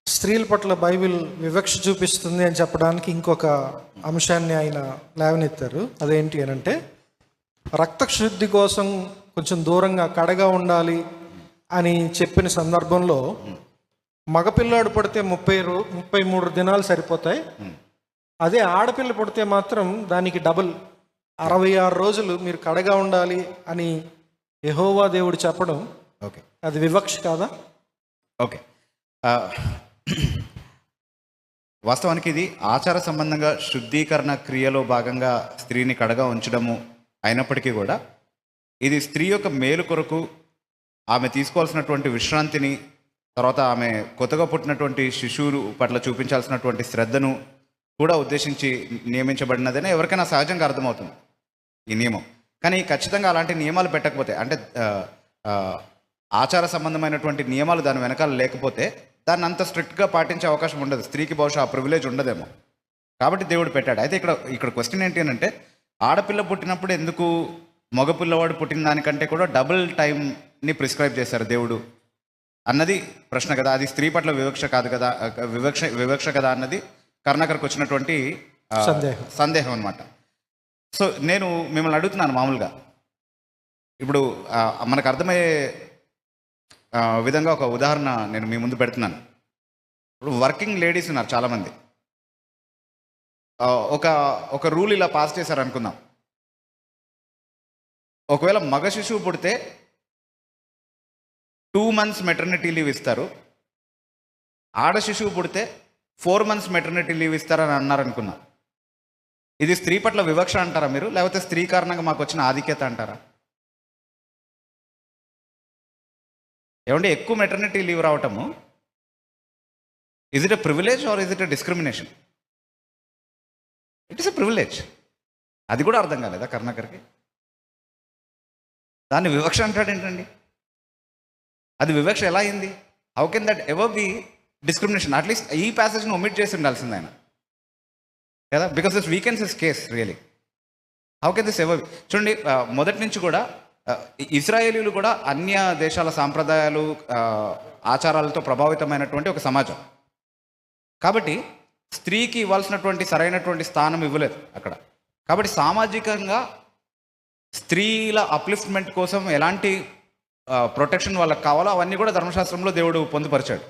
స్త్రీల పట్ల బైబిల్ వివక్ష చూపిస్తుంది అని చెప్పడానికి ఇంకొక అంశాన్ని ఆయన లేవనెత్తారు. అదేంటి అని అంటే, రక్త శుద్ధి కోసం కొంచెం దూరంగా కడగా ఉండాలి అని చెప్పిన సందర్భంలో మగపిల్లాడు పడితే 33 దినాలు సరిపోతాయి. అదే ఆడపిల్ల పుడితే మాత్రం దానికి డబుల్ 66 రోజులు మీరు కడగా ఉండాలి అని యెహోవా దేవుడు చెప్పడం, ఓకే, అది వివక్ష కాదా? ఓకే. వాస్తవానికి ఇది ఆచార సంబంధంగా శుద్ధీకరణ క్రియలో భాగంగా స్త్రీని కడగా ఉంచడము అయినప్పటికీ కూడా ఇది స్త్రీ యొక్క మేలు కొరకు ఆమె తీసుకోవాల్సినటువంటి విశ్రాంతిని, తర్వాత ఆమె కొత్తగా పుట్టినటువంటి శిశువు పట్ల చూపించాల్సినటువంటి శ్రద్ధను కూడా ఉద్దేశించి నియమించబడినదని ఎవరికైనా సహజంగా అర్థమవుతుంది ఈ నియమం. కానీ ఖచ్చితంగా అలాంటి నియమాలు పెట్టకపోతే, అంటే ఆచార సంబంధమైనటువంటి నియమాలు దాని వెనకాల లేకపోతే దాన్ని అంత స్ట్రిక్ట్గా పాటించే అవకాశం ఉండదు. స్త్రీకి బహుశా ఆ ప్రివిలేజ్ ఉండదేమో. కాబట్టి దేవుడు పెట్టాడు. అయితే ఇక్కడ క్వశ్చన్ ఏంటి అని అంటే, ఆడపిల్ల పుట్టినప్పుడు ఎందుకు మగపిల్లవాడు పుట్టిన దానికంటే కూడా డబుల్ టైంని ప్రిస్క్రైబ్ చేశారు దేవుడు అన్నది ప్రశ్న కదా. అది స్త్రీ పట్ల వివక్ష కాదు కదా, వివక్ష కదా అన్నది కరుణాకర్కి వచ్చినటువంటి సందేహం అనమాట. సో నేను మిమ్మల్ని అడుగుతున్నాను, మామూలుగా ఇప్పుడు మనకు అర్థమయ్యే విధంగా ఒక ఉదాహరణ నేను మీ ముందు పెడుతున్నాను. ఇప్పుడు వర్కింగ్ లేడీస్ ఉన్నారు చాలామంది. ఒక రూల్ ఇలా పాస్ చేశారు అనుకుందాం. ఒకవేళ మగ శిశువు పుడితే 2 months మెటర్నిటీ లీవ్ ఇస్తారు, ఆడ శిశువు పుడితే 4 months మెటర్నిటీ లీవ్ ఇస్తారని అన్నారనుకున్నాం. ఇది స్త్రీ పట్ల వివక్ష అంటారా మీరు, లేకపోతే స్త్రీ కారణంగా మాకు వచ్చిన ఆధిక్యత అంటారా? ఏమంటే ఎక్కువ మెటర్నిటీ లీవ్ రావటము, is it a privilege or is it a discrimination? It is a privilege. అది కూడా అర్థం కాలేదా కరుణాకర్కి? దాన్ని వివక్ష అంటాడు ఏంటండి? అది వివక్ష ఎలా అయింది? How can that ever B discrimination? At least ఈ ప్యాసేజ్ని ఒమిట్ చేసి ఉండాల్సింది ఆయన కదా, because this weekends this case really. How can this ever? చూడండి, మొదటి నుంచి కూడా ఇజ్రాయేలీలు కూడా అన్య దేశాల సాంప్రదాయాలు ఆచారాలతో ప్రభావితమైనటువంటి ఒక సమాజం. కాబట్టి స్త్రీకి ఇవ్వాల్సినటువంటి సరైనటువంటి స్థానం ఇవ్వలేదు అక్కడ. కాబట్టి సామాజికంగా స్త్రీల అప్లిఫ్ట్మెంట్ కోసం ఎలాంటి ప్రొటెక్షన్ వాళ్ళకి కావాలో అవన్నీ కూడా ధర్మశాస్త్రంలో దేవుడు పొందుపరిచాడు.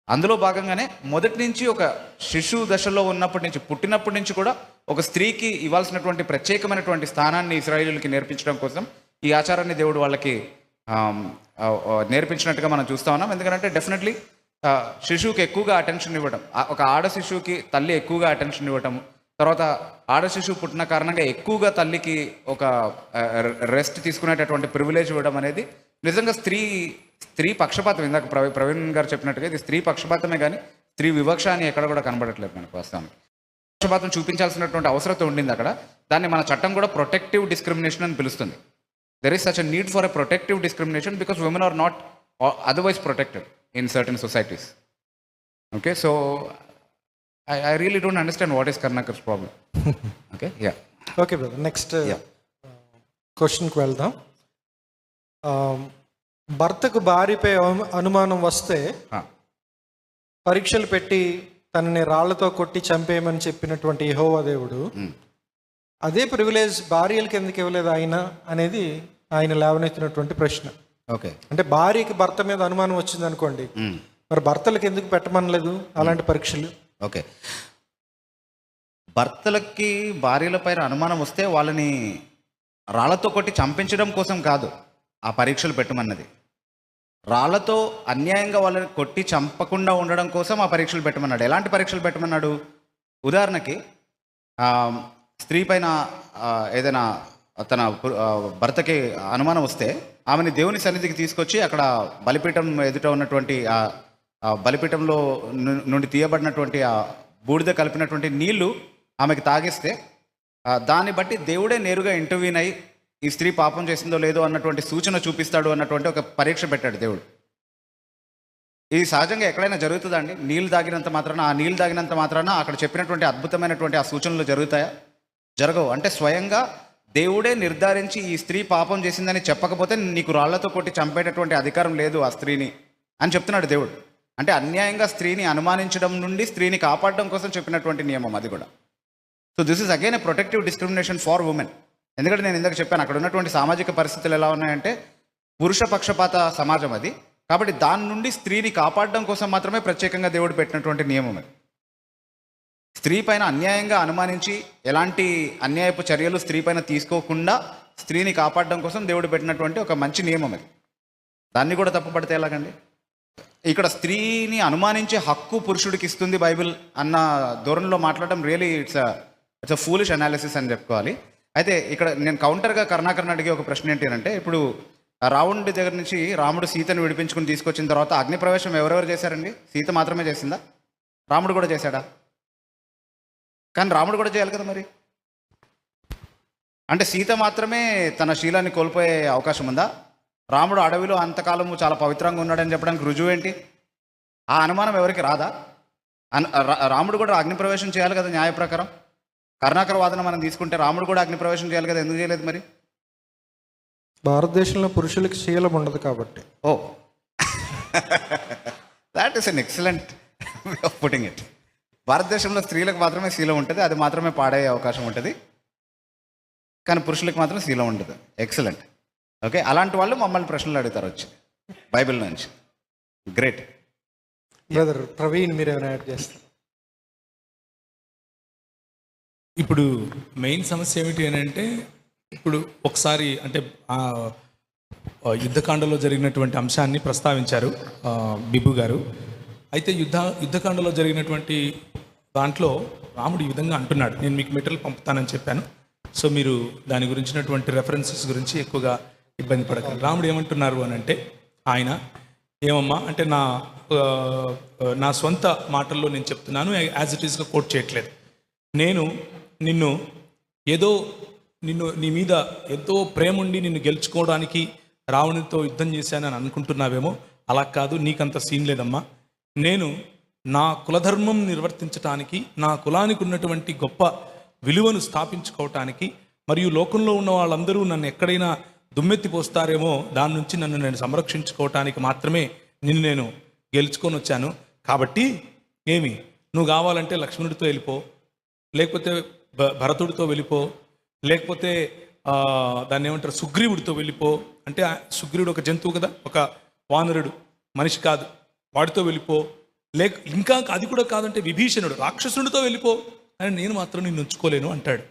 అందులో భాగంగానే మొదటి నుంచి ఒక శిశువు దశలో ఉన్నప్పటి నుంచి, పుట్టినప్పటి నుంచి కూడా ఒక స్త్రీకి ఇవ్వాల్సినటువంటి ప్రత్యేకమైనటువంటి స్థానాన్ని ఇశ్రాయేలీయులకి నేర్పించడం కోసం ఈ ఆచారాన్ని దేవుడు వాళ్ళకి నేర్పించినట్టుగా మనం చూస్తూ ఉన్నాం. ఎందుకంటే డెఫినెట్లీ శిశువుకి ఎక్కువగా అటెన్షన్ ఇవ్వడం, ఒక ఆడ శిశువుకి తల్లి ఎక్కువగా అటెన్షన్ ఇవ్వటం, తర్వాత ఆడ శిశువు పుట్టిన కారణంగా ఎక్కువగా తల్లికి ఒక రెస్ట్ తీసుకునేటటువంటి ప్రివిలేజ్ ఇవ్వడం అనేది నిజంగా స్త్రీ పక్షపాతం. ఇందాక ప్రవీణ్ గారు చెప్పినట్టుగా ఇది స్త్రీ పక్షపాతమే, కానీ స్త్రీ వివక్ష అని ఎక్కడ కూడా కనబడట్లేదు మనకు. వాస్తవానికి పక్షపాతం చూపించాల్సినటువంటి అవసరం ఉండింది అక్కడ. దాన్ని మన చట్టం కూడా ప్రొటెక్టివ్ డిస్క్రిమినేషన్ అని పిలుస్తుంది. There is such a need for a protective discrimination because women are not otherwise protected in certain societies. Okay, so I really don't understand what is Karnakar's problem. Okay, yeah. Okay, brother. Next క్వశ్చన్కి వెళ్దాం. భర్తకు భార్యపై అనుమానం వస్తే పరీక్షలు పెట్టి తనని రాళ్లతో కొట్టి చంపేయమని చెప్పినటువంటి యెహోవా దేవుడు అదే ప్రివిలేజ్ భార్యలకి ఎందుకు ఇవ్వలేదు ఆయన అనేది ఆయన లేవనెత్తినటువంటి ప్రశ్న. ఓకే, అంటే భార్యకి భర్త మీద అనుమానం వచ్చింది అనుకోండి, మరి భర్తలకు ఎందుకు పెట్టమనలేదు అలాంటి పరీక్షలు? ఓకే, భర్తలకి భార్యల పైన అనుమానం వస్తే వాళ్ళని రాళ్లతో కొట్టి చంపించడం కోసం కాదు ఆ పరీక్షలు పెట్టమన్నది. రాళ్లతో అన్యాయంగా వాళ్ళని కొట్టి చంపకుండా ఉండడం కోసం ఆ పరీక్షలు పెట్టమన్నాడు. ఎలాంటి పరీక్షలు పెట్టమన్నాడు? ఉదాహరణకి స్త్రీ పైన ఏదైనా తన భర్తకి అనుమానం వస్తే ఆమెని దేవుని సన్నిధికి తీసుకొచ్చి అక్కడ బలిపీఠం ఎదుట ఉన్నటువంటి ఆ బలిపీఠంలో నుండి తీయబడినటువంటి ఆ బూడిద కలిపినటువంటి నీళ్లు ఆమెకి తాగిస్తే దాన్ని బట్టి దేవుడే నేరుగా ఇంటర్వ్యూన్ అయ్యి ఈ స్త్రీ పాపం చేసిందో లేదో అన్నటువంటి సూచన చూపిస్తాడు అన్నటువంటి ఒక పరీక్ష పెట్టాడు దేవుడు. ఇది సహజంగా ఎక్కడైనా జరుగుతుందా అండి? నీళ్ళు తాగినంత మాత్రాన అక్కడ చెప్పినటువంటి అద్భుతమైనటువంటి ఆ సూచనలు జరుగుతాయా? జరగవు. అంటే స్వయంగా దేవుడే నిర్ధారించి ఈ స్త్రీ పాపం చేసిందని చెప్పకపోతే నీకు రాళ్లతో కొట్టి చంపేటటువంటి అధికారం లేదు ఆ స్త్రీని అని చెప్తున్నాడు దేవుడు. అంటే అన్యాయంగా స్త్రీని అనుమానించడం నుండి స్త్రీని కాపాడడం కోసం చెప్పినటువంటి నియమం అది కూడా. So this is again a protective discrimination for women. ఎందుకంటే నేను ఇందాక చెప్పాను, అక్కడ ఉన్నటువంటి సామాజిక పరిస్థితులు ఎలా ఉన్నాయంటే పురుష పక్షపాత సమాజం అది. కాబట్టి దాని నుండి స్త్రీని కాపాడడం కోసం మాత్రమే ప్రత్యేకంగా దేవుడు పెట్టినటువంటి నియమం అది. స్త్రీ పైన అన్యాయంగా అనుమానించి ఎలాంటి అన్యాయపు చర్యలు స్త్రీ పైన తీసుకోకుండా స్త్రీని కాపాడడం కోసం దేవుడు పెట్టినటువంటి ఒక మంచి నియమం అది. దాన్ని కూడా తప్పుపడితే ఎలాగండి? ఇక్కడ స్త్రీని అనుమానించే హక్కు పురుషుడికి ఇస్తుంది బైబిల్ అన్న ధోరణిలో మాట్లాడడం really it's a foolish analysis అని చెప్పుకోవాలి. అయితే ఇక్కడ నేను కౌంటర్గా కరుణాకరన్ అడిగే ఒక ప్రశ్న ఏంటి అంటే, ఇప్పుడు రావణుడి దగ్గర నుంచి రాముడు సీతను విడిపించుకుని తీసుకొచ్చిన తర్వాత అగ్నిప్రవేశం ఎవరెవరు చేశారండి? సీత మాత్రమే చేసిందా? రాముడు కూడా చేశాడా? కానీ రాముడు కూడా చేయాలి కదా మరి. అంటే సీత మాత్రమే తన శీలాన్ని కోల్పోయే అవకాశం ఉందా? రాముడు అడవిలో అంతకాలము చాలా పవిత్రంగా ఉన్నాడని చెప్పడానికి రుజువు ఏంటి? ఆ అనుమానం ఎవరికి రాదా? రాముడు కూడా అగ్నిప్రవేశం చేయాలి కదా న్యాయ ప్రకారం. కరుణాకర వాదన మనం తీసుకుంటే రాముడు కూడా అగ్నిప్రవేశం చేయాలి కదా, ఎందుకు చేయలేదు మరి? భారతదేశంలో పురుషులకి శీలం ఉండదు కాబట్టి. Oh that is an excellent way of putting it. భారతదేశంలో స్త్రీలకు మాత్రమే శీలం ఉంటుంది, అది మాత్రమే పాడయ్యే అవకాశం ఉంటుంది. కానీ పురుషులకు మాత్రం శీలం ఉండదు. ఎక్సలెంట్. ఓకే, అలాంటి వాళ్ళు మమ్మల్ని ప్రశ్నలు అడుగుతారు వచ్చి బైబిల్ నుంచి. గ్రేట్. బ్రదర్ ప్రవీణ్, మీరు ఏమైనా యాడ్ చేస్తారు? ఇప్పుడు మెయిన్ సమస్య ఏమిటి అని అంటే, ఇప్పుడు ఒకసారి అంటే యుద్ధకాండలో జరిగినటువంటి అంశాన్ని ప్రస్తావించారు బిబు గారు. అయితే యుద్ధకాండలో జరిగినటువంటి దాంట్లో రాముడు ఈ విధంగా అంటున్నాడు. నేను మీకు మెటీరియల్ పంపుతానని చెప్పాను. సో మీరు దాని గురించినటువంటి రెఫరెన్సెస్ గురించి ఎక్కువగా ఇబ్బంది పడకండి. రాముడు ఏమంటున్నారు అని అంటే, ఆయన ఏమమ్మా అంటే నా సొంత మాటల్లో నేను చెప్తున్నాను, యాజ్ ఇట్ ఈస్గా కోట్ చేయట్లేదు. నేను నీ మీద ఎంతో ప్రేమ ఉండి నిన్ను గెలుచుకోవడానికి రావణునితో యుద్ధం చేశానని అనుకుంటున్నావేమో. అలా కాదు, నీకంత సీన్ లేదమ్మా. నేను నా కులధర్మం నిర్వర్తించటానికి, నా కులానికి ఉన్నటువంటి గొప్ప విలువను స్థాపించుకోవటానికి, మరియు లోకంలో ఉన్న వాళ్ళందరూ నన్ను ఎక్కడైనా దుమ్మెత్తిపోస్తారేమో దాని నుంచి నన్ను నేను సంరక్షించుకోవటానికి మాత్రమే నేను గెలుచుకొని వచ్చాను. కాబట్టి నువ్వు కావాలంటే లక్ష్మణుడితో వెళ్ళిపో, లేకపోతే భరతుడితో వెళ్ళిపో, లేకపోతే దాన్ని ఏమంటారు సుగ్రీవుడితో వెళ్ళిపో. అంటే సుగ్రీవుడు ఒక జంతువు కదా, ఒక వానరుడు, మనిషి కాదు, వాడితో వెళ్ళిపో. ఇంకా అది కూడా కాదంటే విభీషణుడు రాక్షసుడితో వెళ్ళిపో, అని నేను మాత్రం నిన్ను ఉంచుకోలేను అంటాడు.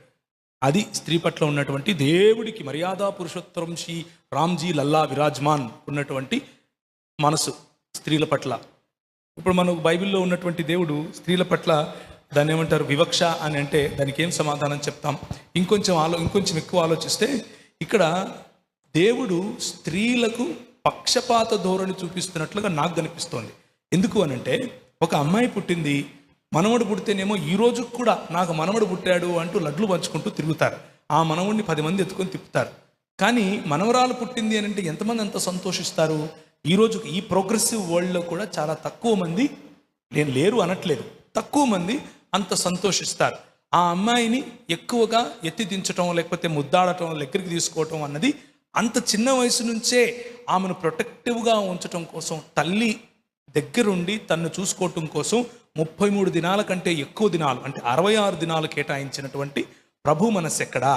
అది స్త్రీ పట్ల ఉన్నటువంటి దేవుడికి మర్యాద పురుషోత్తరం శ్రీ రామ్జీ లల్లా విరాజ్మాన్ ఉన్నటువంటి మనసు స్త్రీల పట్ల. ఇప్పుడు మనకు బైబిల్లో ఉన్నటువంటి దేవుడు స్త్రీల పట్ల దాన్ని ఏమంటారు వివక్ష అని అంటే దానికి ఏం సమాధానం చెప్తాం? ఇంకొంచెం ఎక్కువ ఆలోచిస్తే ఇక్కడ దేవుడు స్త్రీలకు పక్షపాత ధోరణి చూపిస్తున్నట్లుగా నాకు కనిపిస్తోంది. ఎందుకు అనంటే, ఒక అమ్మాయి పుట్టింది, మనవడు పుడితేనేమో ఈ రోజు కూడా నాకు మనవడు పుట్టాడు అంటూ లడ్లు పంచుకుంటూ తిరుగుతారు. ఆ మనవడిని 10 మంది ఎత్తుకొని తిప్పుతారు. కానీ మనవరాలు పుట్టింది అని అంటే ఎంతమంది అంత సంతోషిస్తారు? ఈ రోజు ఈ ప్రోగ్రెసివ్ వరల్డ్లో కూడా చాలా తక్కువ మంది, నేను లేరు అనట్లేదు, తక్కువ మంది అంత సంతోషిస్తారు. ఆ అమ్మాయిని ఎక్కువగా ఎత్తి దించటం, లేకపోతే ముద్దాడటం, దగ్గరికి తీసుకోవటం అన్నది అంత చిన్న వయసు నుంచే ఆమెను ప్రొటెక్టివ్గా ఉంచటం కోసం, తల్లి దగ్గరుండి తన్ను చూసుకోవటం కోసం 33 దినాల కంటే ఎక్కువ దినాలు అంటే 66 దినాలు కేటాయించినటువంటి ప్రభు మనస్సు ఎక్కడా?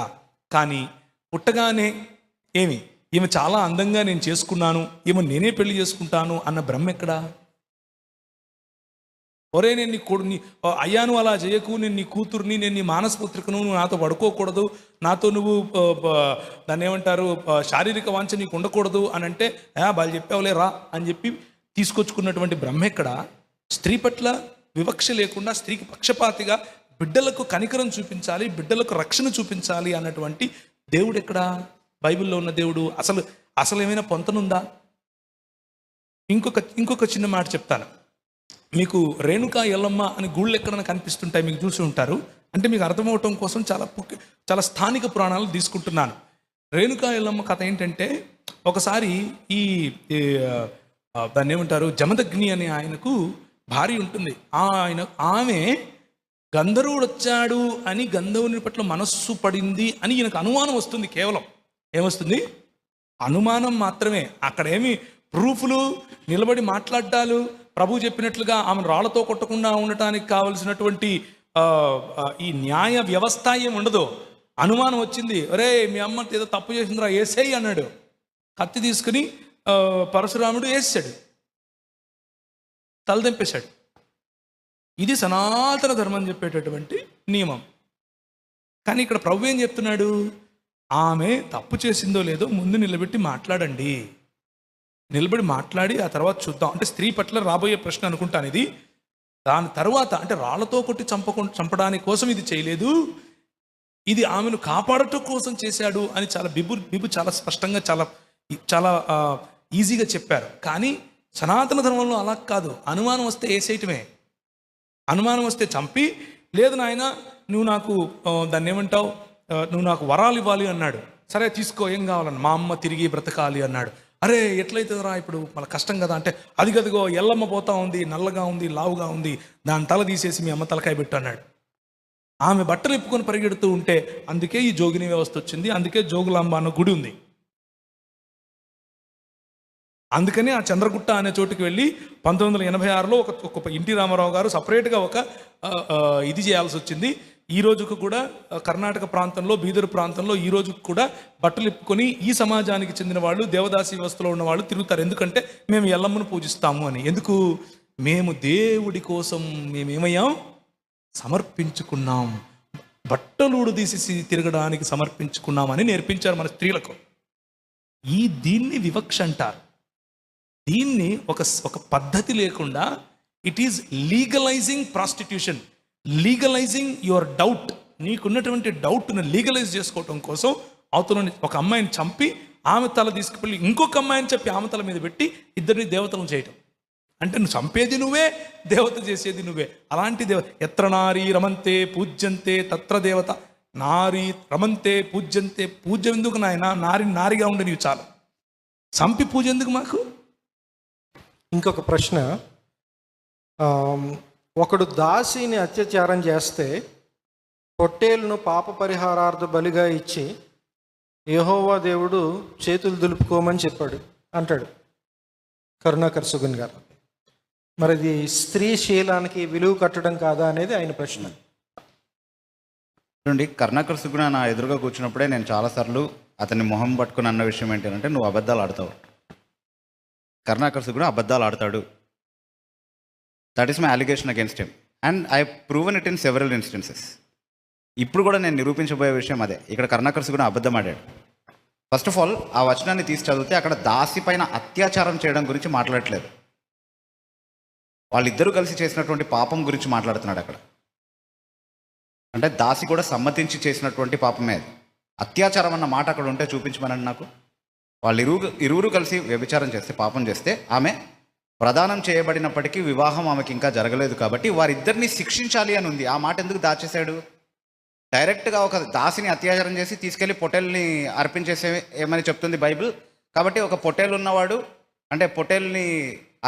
కానీ పుట్టగానే ఈమె చాలా అందంగా నేను చేసుకున్నాను, నేనే పెళ్లి చేసుకుంటాను అన్న భ్రమ ఎక్కడా? ఒరే నేను నీ అయ్యాను అలా చేయకు, నేను నీ కూతుర్ని, నేను నీ మానసపుత్రికను, నువ్వు నాతో పడుకోకూడదు, నాతో నువ్వు దాన్ని ఏమంటారు శారీరక వాంఛ నీకు ఉండకూడదు అని అంటే వాళ్ళు చెప్పావులే రా అని చెప్పి తీసుకొచ్చుకున్నటువంటి బ్రహ్మ ఎక్కడ? స్త్రీ పట్ల వివక్ష లేకుండా, స్త్రీకి పక్షపాతిగా బిడ్డలకు కనికరం చూపించాలి, బిడ్డలకు రక్షణ చూపించాలి అన్నటువంటి దేవుడు ఎక్కడ? బైబిల్లో ఉన్న దేవుడు అసలు ఏమైనా పొంతనుందా? ఇంకొక చిన్న మాట చెప్తాను మీకు. రేణుకా ఎల్లమ్మ అని గుళ్ళు ఎక్కడైనా కనిపిస్తుంటాయి, మీకు చూసి ఉంటారు. అంటే మీకు అర్థమవటం కోసం చాలా స్థానిక పురాణాలు తీసుకుంటున్నాను. రేణుకా ఎల్లమ్మ కథ ఏంటంటే, ఒకసారి దాన్ని ఏమంటారు జమదగ్ని అనే ఆయనకు భార్య ఉంటుంది. ఆమె గంధర్వుడు వచ్చాడు అని గంధర్వుని పట్ల మనస్సు పడింది అని ఈయనకు అనుమానం వస్తుంది. కేవలం ఏమొస్తుంది? అనుమానం మాత్రమే. అక్కడ ఏమి ప్రూఫ్లు, నిలబడి మాట్లాడ్డాలు, ప్రభు చెప్పినట్లుగా ఆమెను రాళ్లతో కొట్టకుండా ఉండటానికి కావలసినటువంటి ఈ న్యాయ వ్యవస్థ ఏమి ఉండదు. అనుమానం వచ్చింది, ఒరే మీ అమ్మ ఏదో తప్పు చేసిందిరా ఏసేయ్ అన్నాడు. కత్తి తీసుకుని పరశురాముడు వేసాడు, తలదెంపేశాడు. ఇది సనాతన ధర్మం చెప్పేటటువంటి నియమం. కానీ ఇక్కడ ప్రభు ఏం చెప్తున్నాడు, ఆమె తప్పు చేసిందో లేదో ముందు నిలబెట్టి మాట్లాడండి, నిలబడి మాట్లాడి ఆ తర్వాత చూద్దాం. అంటే స్త్రీ పట్ల రాబోయే ప్రశ్న అనుకుంటాను ఇది. దాని తర్వాత అంటే రాళ్లతో కొట్టి చంపడానికి కోసం ఇది చేయలేదు, ఇది ఆమెను కాపాడటం కోసం చేశాడు అని చాలా బిబు చాలా స్పష్టంగా చాలా చాలా ఈజీగా చెప్పారు. కానీ సనాతన ధర్మంలో అలా కాదు. అనుమానం వస్తే వేసేయటమే, అనుమానం వస్తే చంపి, లేదు నాయన నువ్వు నాకు దాన్ని ఏమంటావు, నువ్వు నాకు వరాలు ఇవ్వాలి అన్నాడు. సరే తీసుకో, ఏం కావాలన్న, మా అమ్మ తిరిగి బ్రతకాలి అన్నాడు. అరే ఎట్లయితుందిరా ఇప్పుడు, మళ్ళీ కష్టం కదా అంటే, అది గదిగో ఎల్లమ్మ పోతా ఉంది, నల్లగా ఉంది, లావుగా ఉంది, దాని తల తీసేసి మీ అమ్మ తలకాయ పెట్టు అన్నాడు. ఆమె బట్టలు ఇప్పుకొని పరిగెడుతూ ఉంటే, అందుకే ఈ జోగిని వ్యవస్థ వచ్చింది, అందుకే జోగులాంబ అన్న గుడి ఉంది. అందుకని ఆ చంద్రగుట్ట అనే చోటుకి వెళ్ళి 1986లో ఒక ఎన్టీ రామారావు గారు సపరేట్గా ఒక ఇది చేయాల్సి వచ్చింది. ఈ రోజుకు కూడా కర్ణాటక ప్రాంతంలో, బీదర్ ప్రాంతంలో ఈ రోజుకు కూడా బట్టలు ఇప్పుకొని ఈ సమాజానికి చెందిన వాళ్ళు, దేవదాసి వ్యవస్థలో ఉన్న వాళ్ళు తిరుగుతారు. ఎందుకంటే మేము ఎల్లమ్మను పూజిస్తాము అని. ఎందుకు? మేము దేవుడి కోసం మేమేమయ్యాం, సమర్పించుకున్నాం, బట్టలు తీసేసి తిరగడానికి సమర్పించుకున్నామని నేర్పించారు మన స్త్రీలకు. దీన్ని వివక్ష అంటారు. దీన్ని ఒక పద్ధతి లేకుండా it is legalising prostitution, legalising your doubt. నీకున్నటువంటి డౌట్ను లీగలైజ్ చేసుకోవటం కోసం అవతల ఒక అమ్మాయిని చంపి ఆమె తల తీసుకువెళ్ళి ఇంకొక అమ్మాయిని చెప్పి ఆమె తల మీద పెట్టి ఇద్దరిని దేవతలను చేయటం. అంటే నువ్వు చంపేది నువ్వే, దేవత చేసేది నువ్వే. అలాంటి ఎత్ర నారీ రమంతే పూజ్యంతే తత్ర దేవత. నారీ రమంతే పూజ్యంతే, పూజ్యం ఎందుకు నాయన, నారిగా ఉండే నీవు చాలు, చంపి పూజ ఎందుకు మాకు? ఇంకొక ప్రశ్న, ఒకడు దాసిని అత్యాచారం చేస్తే పొట్టేలును పాప పరిహారార్థ బలిగా ఇచ్చి యెహోవా దేవుడు చేతులు దులుపుకోమని చెప్పాడు అంటాడు కరుణాకర్ సుగన్ గారు. మరి ఇది స్త్రీ శీలానికి విలువ కట్టడం కాదా అనేది ఆయన ప్రశ్న. చూడండి, కరుణాకర్ సుగుణ నా ఎదురుగా కూర్చున్నప్పుడే నేను చాలాసార్లు అతన్ని మొహం పట్టుకుని అన్న విషయం ఏంటంటే, నువ్వు అబద్ధాలు ఆడతావు. కరుణాకర్ సుగుణ అబద్ధాలు ఆడతాడు. That is my allegation against him and I proven it in several instances. ఇప్పుడు కూడా నేను నిరూపించబోయే విషయం అదే. ఇక్కడ కరుణాకర్ సుగుణ అబద్ధం ఆడాడు. ఫస్ట్ ఆఫ్ ఆల్ ఆ వచనాన్ని తీసి చదివితే అక్కడ దాసి పైన అత్యాచారం చేయడం గురించి మాట్లాడట్లేదు, వాళ్ళిద్దరూ కలిసి చేసినటువంటి పాపం గురించి మాట్లాడుతున్నాడు అక్కడ. అంటే దాసి కూడా సమ్మతించి చేసినటువంటి పాపమే అది. అత్యాచారం అన్న మాట అక్కడ ఉంటే చూపించమనండి నాకు. వాళ్ళు ఇరువురు కలిసి వ్యభిచారం చేస్తే, పాపం చేస్తే, ఆమె ప్రదానం చేయబడినప్పటికీ వివాహం ఆమెకి ఇంకా జరగలేదు కాబట్టి వారిద్దరిని శిక్షించాలి అని ఉంది. ఆ మాట ఎందుకు దాచేశాడు? డైరెక్ట్గా ఒక దాసిని అత్యాచారం చేసి తీసుకెళ్ళి పొట్టేల్ని అర్పించేసే ఏమని చెప్తుంది బైబిల్. కాబట్టి ఒక పొట్టేలు ఉన్నవాడు, అంటే పొట్టేల్ని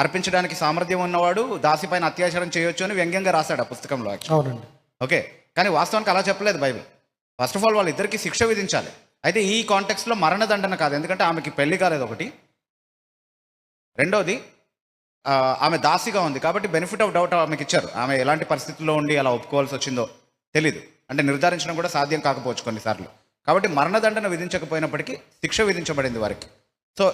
అర్పించడానికి సామర్థ్యం ఉన్నవాడు దాసి పైన అత్యాచారం చేయొచ్చు అని వ్యంగ్యంగా రాశాడు ఆ పుస్తకంలో. అవునండి, ఓకే. కానీ వాస్తవానికి అలా చెప్పలేదు బైబిల్. ఫస్ట్ ఆఫ్ ఆల్ వాళ్ళిద్దరికి శిక్ష విధించాలి. అయితే ఈ కాంటెక్స్లో మరణదండన కాదు, ఎందుకంటే ఆమెకి పెళ్లి కాలేదు ఒకటి, రెండవది ఆమె దాసిగా ఉంది కాబట్టి బెనిఫిట్ ఆఫ్ డౌట్ ఆమెకి ఇచ్చారు. ఆమె ఎలాంటి పరిస్థితుల్లో ఉండి అలా ఒప్పుకోవాల్సి వచ్చిందో తెలీదు, అంటే నిర్ధారించడం కూడా సాధ్యం కాకపోవచ్చు కొన్నిసార్లు. కాబట్టి మరణదండన విధించకపోయినప్పటికీ శిక్ష విధించబడింది వారికి. సో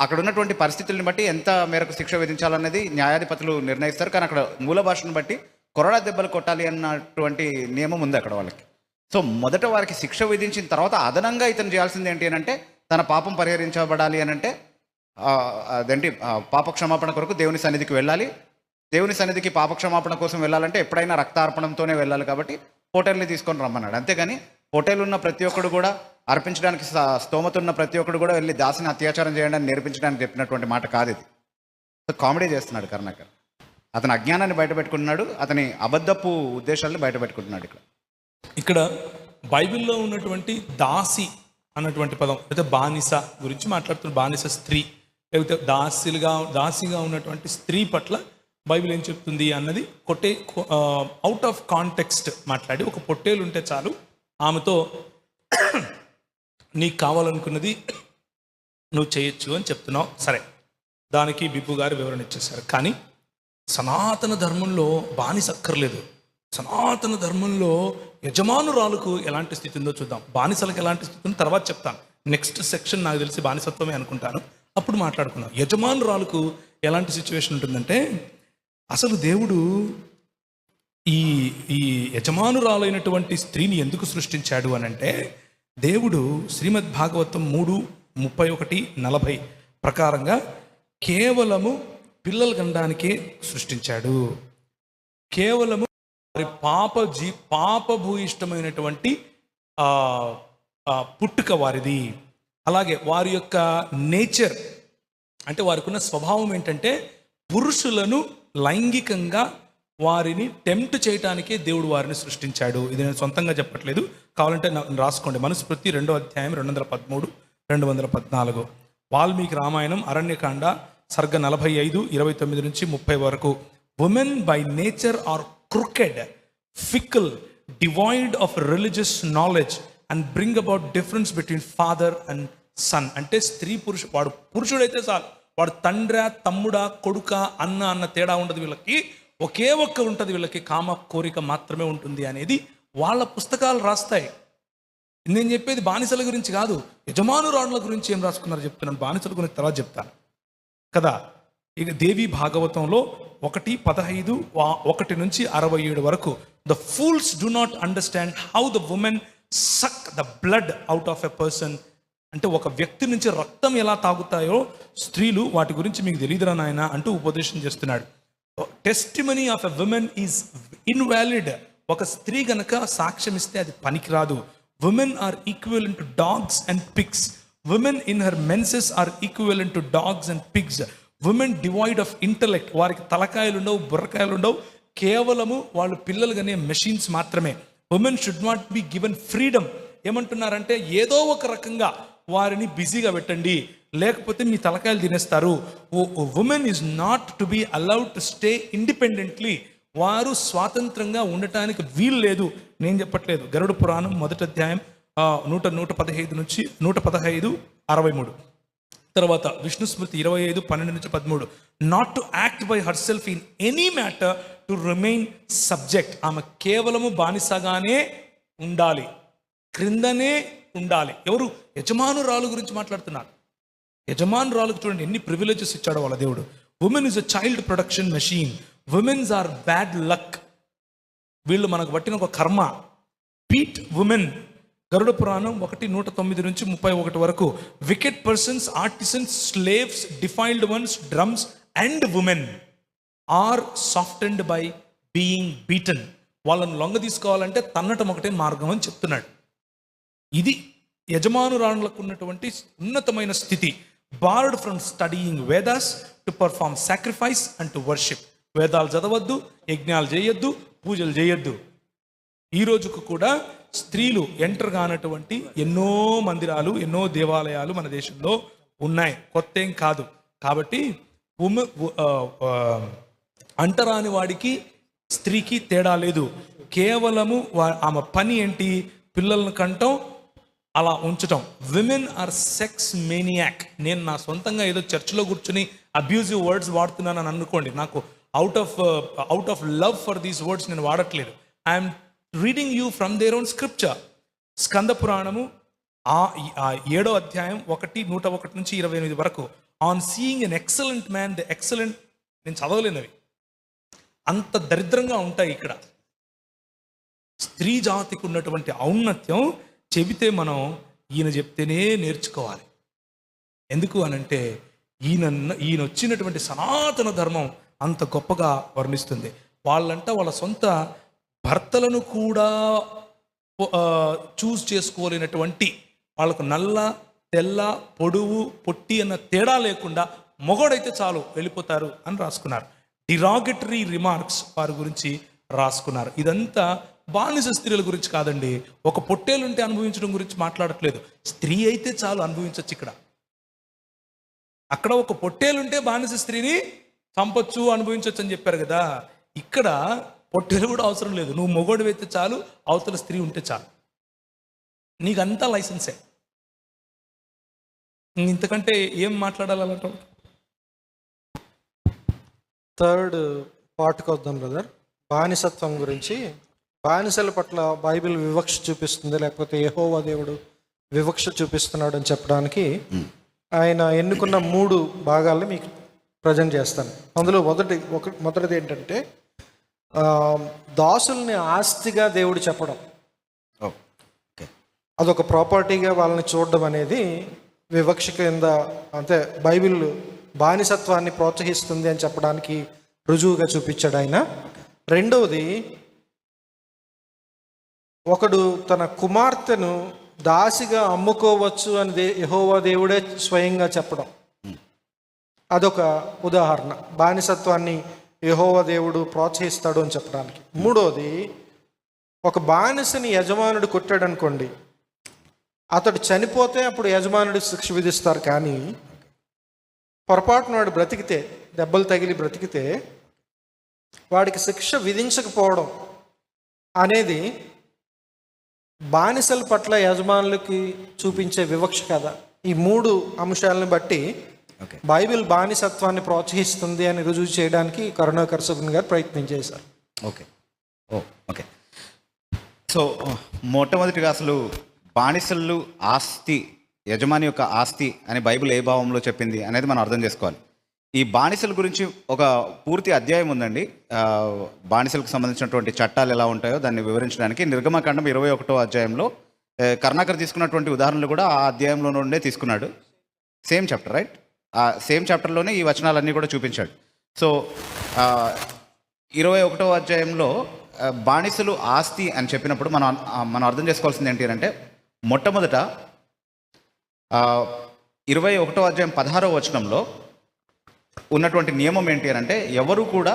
అక్కడ ఉన్నటువంటి పరిస్థితుల్ని బట్టి ఎంత మేరకు శిక్ష విధించాలనేది న్యాయాధిపతులు నిర్ణయిస్తారు. కానీ అక్కడ మూల భాషను బట్టి కొరడా దెబ్బలు కొట్టాలి అన్నటువంటి నియమం ఉంది అక్కడ వాళ్ళకి. సో మొదట వారికి శిక్ష విధించిన తర్వాత అదనంగా ఇతను చేయాల్సింది ఏంటి అని అంటే, తన పాపం పరిహరించబడాలి అని అంటే అదేంటి, పాపక్షమాపణ కొరకు దేవుని సన్నిధికి వెళ్ళాలి. దేవుని సన్నిధికి పాపక్షమాపణ కోసం వెళ్ళాలంటే ఎప్పుడైనా రక్తార్పణంతోనే వెళ్ళాలి. కాబట్టి పొట్టేల్ని తీసుకొని రమ్మన్నాడు. అంతేగాని పొట్టేలు ఉన్న ప్రతి ఒక్కడు కూడా, అర్పించడానికి స్తోమత ఉన్న ప్రతి ఒక్కడు కూడా వెళ్ళి దాసిని అత్యాచారం చేయండి అని నేర్పించడానికి చెప్పినటువంటి మాట కాదు ఇది. సో కామెడీ చేస్తున్నాడు కరుణాకర్. అతని అజ్ఞానాన్ని బయటపెట్టుకుంటున్నాడు, అతని అబద్ధపు ఉద్దేశాలను బయటపెట్టుకుంటున్నాడు. ఇక్కడ బైబిల్లో ఉన్నటువంటి దాసి అన్నటువంటి పదం, లేదా బానిస గురించి మాట్లాడుతున్న, బానిస స్త్రీ, లేకపోతే దాసిగా ఉన్నటువంటి స్త్రీ పట్ల బైబిల్ ఏం చెప్తుంది అన్నది అవుట్ ఆఫ్ కాంటెక్స్ట్ మాట్లాడి, ఒక పొట్టేలు ఉంటే చాలు ఆమెతో నీకు కావాలనుకున్నది నువ్వు చేయొచ్చు అని చెప్తున్నావు. సరే, దానికి బిబ్బు గారు వివరణ ఇచ్చేశారు. కానీ సనాతన ధర్మంలో బానిస అక్కర్లేదు. సనాతన ధర్మంలో యజమానురాలకు ఎలాంటి స్థితి ఉందో చూద్దాం. బానిసలకు ఎలాంటి స్థితి ఉందో తర్వాత చెప్తాను. నెక్స్ట్ సెక్షన్ నాకు తెలిసి బానిసత్వమే అనుకుంటాను, అప్పుడు మాట్లాడుకుందాం. యజమానురాలకు ఎలాంటి సిచ్యువేషన్ ఉంటుందంటే, అసలు దేవుడు ఈ ఈ యజమానురాలైనటువంటి స్త్రీని ఎందుకు సృష్టించాడు అని అంటే, దేవుడు శ్రీమద్ భాగవతం 3:31-40 ప్రకారంగా కేవలము పిల్లలు కనడానికే సృష్టించాడు. కేవలము వారి పాపభూయిష్టమైనటువంటి పుట్టుక వారిది. అలాగే వారి యొక్క నేచర్ అంటే వారికి ఉన్న స్వభావం ఏంటంటే, పురుషులను లైంగికంగా వారిని టెంప్ట్ చేయటానికే దేవుడు వారిని సృష్టించాడు. ఇది నేను సొంతంగా చెప్పట్లేదు, కావాలంటే రాసుకోండి. మనుస్మృతి 2వ అధ్యాయం 213, 214. వాల్మీకి రామాయణం అరణ్యకాండ సర్గ 45:29-30 వరకు. Women by nature are crooked, fickle, divide of religious knowledge and bring about difference between father and son. అంటే స్త్రీ వాడు పురుషుడైతే చాలు, వాడు తండ్ర, తమ్ముడా, కొడుక, అన్న తేడా ఉండదు. వీళ్ళకి ఒకే ఒక్క ఉంటుంది, వీళ్ళకి కామ కోరిక మాత్రమే ఉంటుంది అనేది వాళ్ళ పుస్తకాలు రాస్తాయి. నేను చెప్పేది బానిసల గురించి కాదు, యజమానురాళ్ళ గురించి ఏం రాసుకున్నారో చెప్తున్నాను. బానిసల గురించి తర్వాత చెప్తాను కదా. ఇక దేవి భాగవతంలో 1:15-1-67 వరకు. The fools do not understand how the women suck the blood out of a person. అంటే ఒక వ్యక్తి నుంచి రక్తం ఎలా తాగుతాయో స్త్రీలు, వాటి గురించి మీకు తెలియదురా నాయన అంటూ ఉపదేశం చేస్తున్నాడు. Testimony of a women is invalid. ఒక స్త్రీ గనక సాక్ష్యం ఇస్తే అది పనికిరాదు. Women are equivalent to dogs and pigs. Women in her menses are equivalent to dogs and pigs. Women divide of intellect. వారికి తలకాయలు ఉండవు, బుర్రకాయలు ఉండవు, కేవలము వాళ్ళు పిల్లలు కనే మెషిన్స్ మాత్రమే. Women should not be given freedom. ఏమంటున్నారంటే, ఏదో ఒక రకంగా వారిని బిజీగా పెట్టండి, లేకపోతే మీ తలకాయలు తినేస్తారు. Women is not to be allowed to stay independently. వారు స్వాతంత్రంగా ఉండటానికి వీలు లేదు. నేను చెప్పట్లేదు. గరుడ పురాణం 1వ అధ్యాయం 115-163. తర్వాత విష్ణు స్మృతి 25:12-13. Not to act by her self in any matter to remain subject. ఆమె కేవలము బానిసగానే ఉండాలి, క్రిందనే ఉండాలి. ఎవరు? యజమానురాలు గురించి మాట్లాడుతున్నారు. యజమానురాలకు చూడండి ఎన్ని ప్రివిలేజెస్ ఇచ్చాడో వాళ్ళ దేవుడు. Women is a child production machine. Womens are bad luck. వీళ్ళు మనకు పట్టిన ఒక కర్మ. Beat women. గరుడ పురాణం 1:109-31 వరకు. Wicked persons, artisans, slaves, defiled ones, drums and women are softened by being beaten. వాళ్ళని లొంగ తీసుకోవాలంటే తన్నటం ఒకటే మార్గం అని చెప్తున్నాడు. ఇది యజమానురాళ్ళకు ఉన్నటువంటి ఉన్నతమైన స్థితి. Board from studying Vedas to perform sacrifice and to worship. వేదాలు చదవద్దు, యజ్ఞాలు చేయొద్దు, పూజలు చేయొద్దు. ఈ రోజుకు కూడా స్త్రీలు ఎంటర్ కానటువంటి ఎన్నో మందిరాలు, ఎన్నో దేవాలయాలు మన దేశంలో ఉన్నాయి, కొత్త ఏం కాదు. కాబట్టి అంటరాని వాడికి స్త్రీకి తేడా లేదు. కేవలము ఆమె పని ఏంటి? పిల్లలను కంటం, అలా ఉంచటం. Women are sex maniac. నేను నా సొంతంగా ఏదో చర్చిలో కూర్చుని అబ్యూజివ్ వర్డ్స్ వాడుతున్నాను అని అనుకోండి. నాకు out of love for these words నేను వాడట్లేదు. I'm reading you from their own scripture. Skanda పురాణము 7వ అధ్యాయం 1:101-28 వరకు. On seeing an excellent man the excellent. నేను చదవలేనవి, అంత దరిద్రంగా ఉంటాయి ఇక్కడ. స్త్రీ జాతికి ఉన్నటువంటి ఔన్నత్యం చెబితే మనం ఈయన చెప్తేనే నేర్చుకోవాలి. ఎందుకు అనంటే ఈయన వచ్చినటువంటి సనాతన ధర్మం అంత గొప్పగా వర్ణిస్తుంది. వాళ్ళ సొంత భర్తలను కూడా చూస్ చేసుకోలేనటువంటి, వాళ్ళకు నల్ల, తెల్ల, పొడువు, పొట్టి అన్న తేడా లేకుండా మొగోడైతే చాలు వెళ్ళిపోతారు అని రాసుకున్నారు. డిరాగటరీ రిమార్క్స్ వారి గురించి రాసుకున్నారు. ఇదంతా బానిస స్త్రీల గురించి కాదండి. ఒక పొట్టేలుంటే అనుభవించడం గురించి మాట్లాడట్లేదు. స్త్రీ అయితే చాలు అనుభవించవచ్చు. అక్కడ ఒక పొట్టేలుంటే బానిస స్త్రీని చంపొచ్చు, అనుభవించవచ్చు అని చెప్పారు కదా. ఇక్కడ పొట్టేలు కూడా అవసరం లేదు. నువ్వు మొగోడు అయితే చాలు, అవతల స్త్రీ ఉంటే చాలు, నీకంతా లైసెన్సే. ఇంతకంటే ఏం మాట్లాడాలంటావు? థర్డ్ పార్ట్కి వద్దాం బ్రదర్. బానిసత్వం గురించి. బానిసల పట్ల బైబిల్ వివక్ష చూపిస్తుంది, లేకపోతే యెహోవా దేవుడు వివక్ష చూపిస్తున్నాడు అని చెప్పడానికి ఆయన ఎన్నుకున్న 3 భాగాల్ని మీకు ప్రజెంట్ చేస్తాను. అందులో మొదటిది ఏంటంటే దాసుల్ని ఆస్తిగా దేవుడు చెప్పడం. ఓకే. అదొక ప్రాపర్టీగా వాళ్ళని చూడడం అనేది వివక్ష కింద, అంటే బైబిల్ బానిసత్వాన్ని ప్రోత్సహిస్తుంది అని చెప్పడానికి రుజువుగా చూపించాడు ఆయన. రెండవది, ఒకడు తన కుమార్తెను దాసిగా అమ్ముకోవచ్చు అని యెహోవా దేవుడే స్వయంగా చెప్పడం. అదొక ఉదాహరణ, బానిసత్వాన్ని యెహోవా దేవుడు ప్రోత్సహిస్తాడు అని చెప్పడానికి. మూడోది, ఒక బానిసని యజమానుడు కొట్టాడు అనుకోండి, అతడు చనిపోతే అప్పుడు యజమానుడు శిక్ష విధిస్తారు. కానీ పొరపాటున వాడు బ్రతికితే, దెబ్బలు తగిలి బ్రతికితే వాడికి శిక్ష విధించకపోవడం అనేది బానిసల పట్ల యజమానులకి చూపించే వివక్ష కదా. ఈ 3 అంశాలను బట్టి బైబిల్ బానిసత్వాన్ని ప్రోత్సహిస్తుంది అని రుజువు చేయడానికి కరుణాకర్ సుబ్రన్ గారు ప్రయత్నం చేశారు. ఓకే. సో మొట్టమొదటిగా అసలు బానిసలు ఆస్తి, యజమాని యొక్క ఆస్తి అని బైబిల్ ఏ భావంలో చెప్పింది అనేది మనం అర్థం చేసుకోవాలి. ఈ బానిసల గురించి ఒక పూర్తి అధ్యాయం ఉందండి. బానిసలకు సంబంధించినటువంటి చట్టాలు ఎలా ఉంటాయో దాన్ని వివరించడానికి నిర్గమకాండం 21వ అధ్యాయంలో కరుణాకర్ తీసుకున్నటువంటి ఉదాహరణలు కూడా ఆ అధ్యాయంలో నుండే తీసుకున్నాడు. Same chapter, right? ఆ సేమ్ చాప్టర్లోనే ఈ వచనాలన్నీ కూడా చూపించాడు. సో 21వ అధ్యాయంలో బానిసలు ఆస్తి అని చెప్పినప్పుడు మనం అర్థం చేసుకోవాల్సింది ఏంటి అంటే, మొట్టమొదట 21వ అధ్యాయం 16వ వచనంలో ఉన్నటువంటి నియమం ఏంటి అని అంటే, ఎవరు కూడా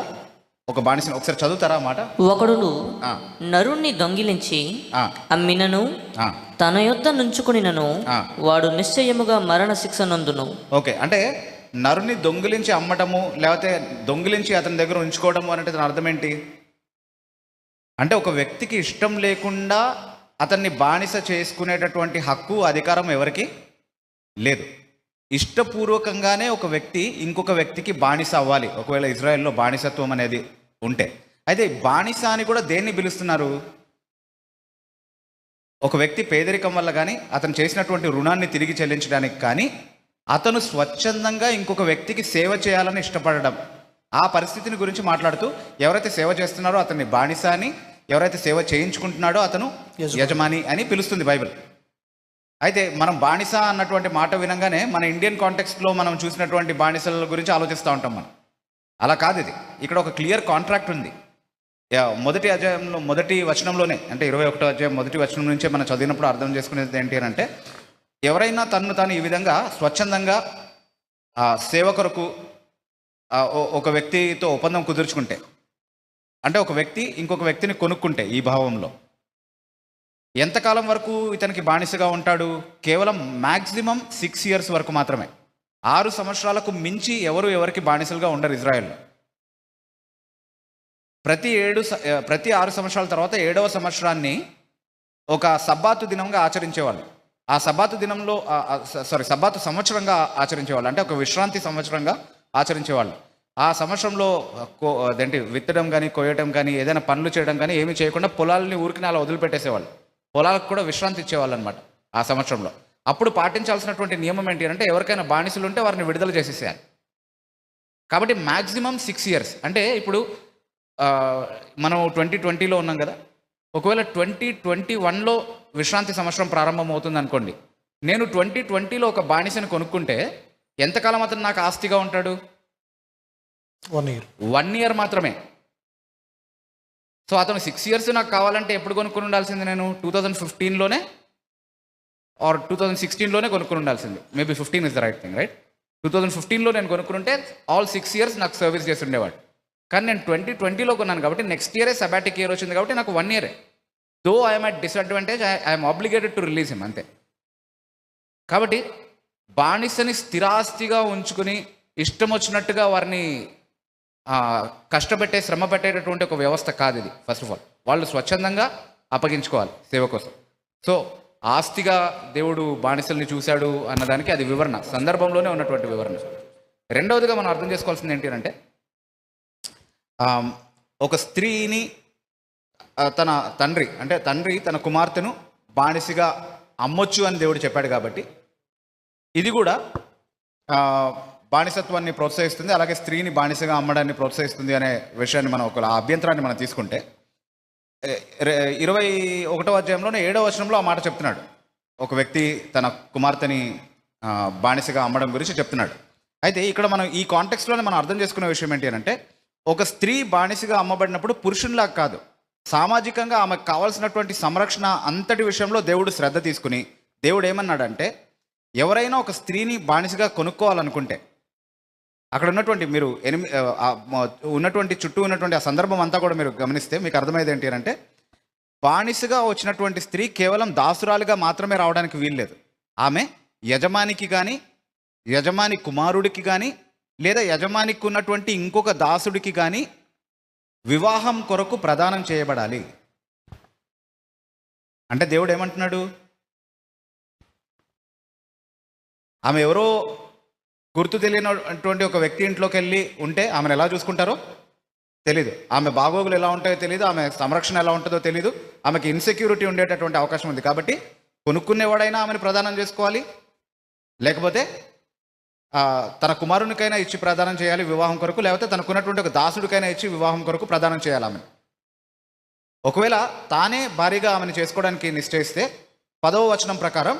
ఒక బానిసని, ఒకసారి చదువుతారా మాట? ఒకడును నరుణ్ణి దొంగిలించి అమ్మినను తన యొద్ద నుంచుకునినను వాడు నిశ్చయముగా మరణ శిక్ష నందును. ఓకే, అంటే నరుని దొంగిలించి అమ్మటము, లేకపోతే దొంగిలించి అతని దగ్గర ఉంచుకోవడము అంటే దాని అర్థం ఏంటి అంటే, ఒక వ్యక్తికి ఇష్టం లేకుండా అతన్ని బానిస చేసుకునేటటువంటి హక్కు, అధికారం ఎవరికి లేదు. ఇష్టపూర్వకంగానే ఒక వ్యక్తి ఇంకొక వ్యక్తికి బానిస అవ్వాలి, ఒకవేళ ఇజ్రాయెల్లో బానిసత్వం అనేది ఉంటే. అయితే బానిస అని కూడా దేన్ని పిలుస్తున్నారు? ఒక వ్యక్తి పేదరికం వల్ల కానీ, అతను చేసినటువంటి రుణాన్ని తిరిగి చెల్లించడానికి కానీ, అతను స్వచ్ఛందంగా ఇంకొక వ్యక్తికి సేవ చేయాలని ఇష్టపడడం, ఆ పరిస్థితిని గురించి మాట్లాడుతూ ఎవరైతే సేవ చేస్తున్నారో అతన్ని బానిస అని, ఎవరైతే సేవ చేయించుకుంటున్నాడో అతను యజమాని అని పిలుస్తుంది బైబిల్. అయితే మనం బానిస అన్నటువంటి మాట వినంగానే మన ఇండియన్ కాంటెక్స్ట్లో మనం చూసినటువంటి బానిసల గురించి ఆలోచిస్తూ ఉంటాం మనం. అలా కాదు ఇది. ఇక్కడ ఒక క్లియర్ కాంట్రాక్ట్ ఉంది. మొదటి అధ్యాయంలో మొదటి వచనంలోనే, అంటే 21వ అధ్యాయం మొదటి వచనం నుంచే మనం చదివినప్పుడు అర్థం చేసుకునేది ఏంటి అని అంటే, ఎవరైనా తను తాను ఈ విధంగా స్వచ్ఛందంగా సేవ కొరకు ఒక వ్యక్తితో ఒప్పందం కుదుర్చుకుంటే, అంటే ఒక వ్యక్తి ఇంకొక వ్యక్తిని కొనుక్కుంటే, ఈ భావంలో ఎంతకాలం వరకు ఇతనికి బానిసగా ఉంటాడు? కేవలం మ్యాక్సిమం 6 years వరకు మాత్రమే. 6 సంవత్సరాలకు మించి ఎవరికి బానిసలుగా ఉండరు ఇజ్రాయెల్లో. ప్రతి 6 సంవత్సరాల తర్వాత 7వ సంవత్సరాన్ని ఒక సబ్బాతు దినంగా ఆచరించేవాళ్ళు. ఆ సబ్బాతు దినంలో సబ్బాతు సంవత్సరంగా ఆచరించేవాళ్ళు, అంటే ఒక విశ్రాంతి సంవత్సరంగా ఆచరించేవాళ్ళు. ఆ సంవత్సరంలో అదేంటి విత్తడం కానీ, కొయ్యడం కానీ, ఏదైనా పనులు చేయడం కానీ ఏమీ చేయకుండా పొలాలని ఊరికి అలా వదిలిపెట్టేసేవాళ్ళు. పొలాలకు కూడా విశ్రాంతి ఇచ్చేవాళ్ళు అనమాట ఆ సంవత్సరంలో. అప్పుడు పాటించాల్సినటువంటి నియమం ఏంటి అంటే, ఎవరికైనా బానిసలు ఉంటే వారిని విడుదల చేసేసేయాలి. కాబట్టి మ్యాక్సిమం 6 years. అంటే ఇప్పుడు మనం 2020లో ఉన్నాం కదా, ఒకవేళ 2021లో విశ్రాంతి సంవత్సరం ప్రారంభం అవుతుంది అనుకోండి. నేను 2020లో ఒక బానిసని కొనుక్కుంటే ఎంతకాలం అతను నాకు ఆస్తిగా ఉంటాడు? 1 year మాత్రమే. సో అతను 6 years నాకు కావాలంటే ఎప్పుడు కొనుక్కుని ఉండాల్సింది? నేను 2015లోనే ఆర్ 2016లోనే కొనుక్కుని ఉండాల్సింది. Maybe 15 is the right thing, right? 2015లో నేను కొనుక్కుంటే ఆల్ 6 years నాకు సర్వీస్ చేసి ఉండేవాడు. కానీ నేను 2020లో కొన్నాను కాబట్టి నెక్స్ట్ ఇయరే సబాటిక్ ఇయర్ వచ్చింది కాబట్టి నాకు 1 year. Though I'm at disadvantage, I'm obligated to release him, అంతే. కాబట్టి బానిసని స్థిరాస్తిగా ఉంచుకుని ఇష్టం వచ్చినట్టుగా వారిని కష్టపెట్టే, శ్రమ పెట్టేటటువంటి ఒక వ్యవస్థ కాదు ఇది. ఫస్ట్ ఆఫ్ ఆల్ వాళ్ళు స్వచ్ఛందంగా అప్పగించుకోవాలి సేవ కోసం. సో ఆస్తిగా దేవుడు బానిసల్ని చూశాడు అన్నదానికి అది వివరణ, సందర్భంలోనే ఉన్నటువంటి వివరణ. రెండవదిగా మనం అర్థం చేసుకోవాల్సింది ఏంటి అంటే, ఒక స్త్రీని తన తండ్రి తన కుమార్తెను బానిసగా అమ్మొచ్చు అని దేవుడు చెప్పాడు కాబట్టి ఇది కూడా బానిసత్వాన్ని ప్రోత్సహిస్తుంది, అలాగే స్త్రీని బానిసగా అమ్మడాన్ని ప్రోత్సహిస్తుంది అనే విషయాన్ని మనం ఒక అభ్యంతరాన్ని మనం తీసుకుంటే 21వ అధ్యాయంలోనే 7వ వచనంలో ఆ మాట చెప్తున్నాడు. ఒక వ్యక్తి తన కుమార్తెని బానిసగా అమ్మడం గురించి చెప్తున్నాడు. అయితే ఇక్కడ మనం ఈ కాంటెక్స్ట్లోనే మనం అర్థం చేసుకునే విషయం ఏంటి అంటే, ఒక స్త్రీ బానిసగా అమ్మబడినప్పుడు పురుషునిలాగా కాదు, సామాజికంగా ఆమెకు కావాల్సినటువంటి సంరక్షణ అంతటి విషయంలో దేవుడు శ్రద్ధ తీసుకుని దేవుడు ఏమన్నాడంటే, ఎవరైనా ఒక స్త్రీని బానిసగా కొనుక్కోవాలనుకుంటే అక్కడ ఉన్నటువంటి మీరు ఉన్నటువంటి చుట్టూ ఉన్నటువంటి ఆ సందర్భం అంతా కూడా మీరు గమనిస్తే మీకు అర్థమయ్యేది ఏంటి అంటే, బానిసగా వచ్చినటువంటి స్త్రీ కేవలం దాసురాలుగా మాత్రమే రావడానికి వీల్లేదు. ఆమె యజమానికి కానీ, యజమాని కుమారుడికి కానీ, లేదా యజమానికి ఉన్నటువంటి ఇంకొక దాసుడికి కానీ వివాహం కొరకు ప్రదానం చేయబడాలి. అంటే దేవుడు ఏమంటున్నాడు, ఆమె ఎవరో గుర్తు తెలియనటువంటి ఒక వ్యక్తి ఇంట్లోకి వెళ్ళి ఉంటే ఆమెను ఎలా చూసుకుంటారో తెలీదు, ఆమె బాగోగులు ఎలా ఉంటాయో తెలియదు, ఆమె సంరక్షణ ఎలా ఉంటుందో తెలీదు, ఆమెకి ఇన్సెక్యూరిటీ ఉండేటటువంటి అవకాశం ఉంది. కాబట్టి కొనుక్కునేవాడైనా ఆమెను ప్రదానం చేసుకోవాలి, లేకపోతే తన కుమారునికైనా ఇచ్చి ప్రదానం చేయాలి వివాహం కొరకు, లేకపోతే తనకున్నటువంటి ఒక దాసుడికైనా ఇచ్చి వివాహం కొరకు ప్రదానం చేయాలి ఆమెను. ఒకవేళ తానే భారీగా ఆమెను చేసుకోవడానికి నిశ్చయిస్తే 10వ వచనం ప్రకారం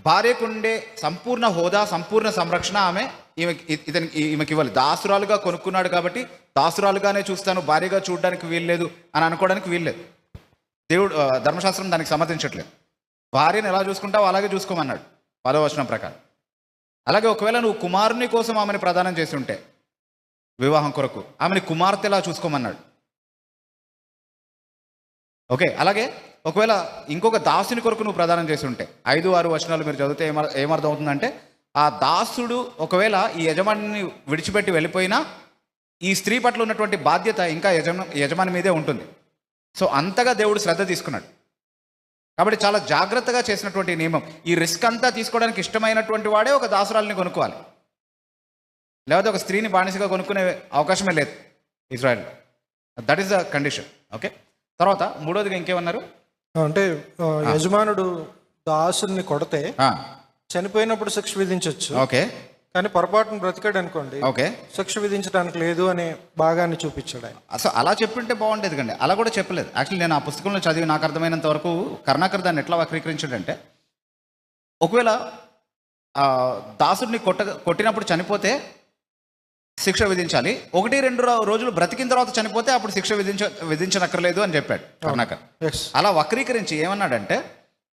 భార్యకుండే సంపూర్ణ హోదా, సంపూర్ణ సంరక్షణ ఆమె ఈమెకి ఇవ్వాలి. దాసురాలుగా కొనుక్కున్నాడు కాబట్టి దాసురాలుగానే చూస్తాను, భార్యగా చూడడానికి వీల్లేదు అని అనుకోవడానికి వీల్లేదు. దేవుడు ధర్మశాస్త్రం దానికి సమర్థించట్లేదు. భార్యను ఎలా చూసుకుంటావో అలాగే చూసుకోమన్నాడు 10వ వచనం ప్రకారం. అలాగే ఒకవేళ నువ్వు కుమారుని కోసం ఆమెను ప్రదానం చేసి ఉంటే వివాహం కొరకు ఆమెని కుమార్తెలా చూసుకోమన్నాడు. ఓకే, అలాగే ఒకవేళ ఇంకొక దాసుని కొరకు నువ్వు ప్రదానం చేసి ఉంటే 5-6 వచనాలు మీరు చదివితే ఏమర్థం అవుతుందంటే, ఆ దాసుడు ఒకవేళ ఈ యజమానిని విడిచిపెట్టి వెళ్ళిపోయినా ఈ స్త్రీ పట్ల ఉన్నటువంటి బాధ్యత ఇంకా యజమాని మీదే ఉంటుంది. సో అంతగా దేవుడు శ్రద్ధ తీసుకున్నాడు. కాబట్టి చాలా జాగ్రత్తగా చేసినటువంటి నియమం. ఈ రిస్క్ అంతా తీసుకోవడానికి ఇష్టమైనటువంటి వాడే ఒక దాసురాలిని కొనుక్కోవాలి, లేకపోతే ఒక స్త్రీని బానిసగా కొనుక్కునే అవకాశమే లేదు ఇజ్రాయెల్లో. That is the condition. Okay, తర్వాత మూడోదిగా ఇంకేమన్నారు అంటే యజమానుడు దాసుని కొడితే చనిపోయినప్పుడు శిక్ష విధించవచ్చు. ఓకే, కానీ పొరపాటును బ్రతికాడు అనుకోండి, ఓకే, శిక్ష విధించడానికి లేదు అనే భాగాన్ని చూపించాడు ఆయన. అసలు అలా చెప్పింటే బాగుండేది కండి, అలా కూడా చెప్పలేదు. యాక్చువల్లీ నేను ఆ పుస్తకంలో చదివి నాకు అర్థమైనంత వరకు కరుణాకర్ దాన్ని ఎట్లా వక్రీకరించాడంటే, ఒకవేళ దాసుడిని కొట్టినప్పుడు చనిపోతే శిక్ష విధించాలి, 1-2 రోజులు బ్రతికిన తర్వాత చనిపోతే అప్పుడు శిక్ష విధించనక్కర్లేదు అని చెప్పాడు కరుణాకర్. అలా వక్రీకరించి ఏమన్నాడంటే,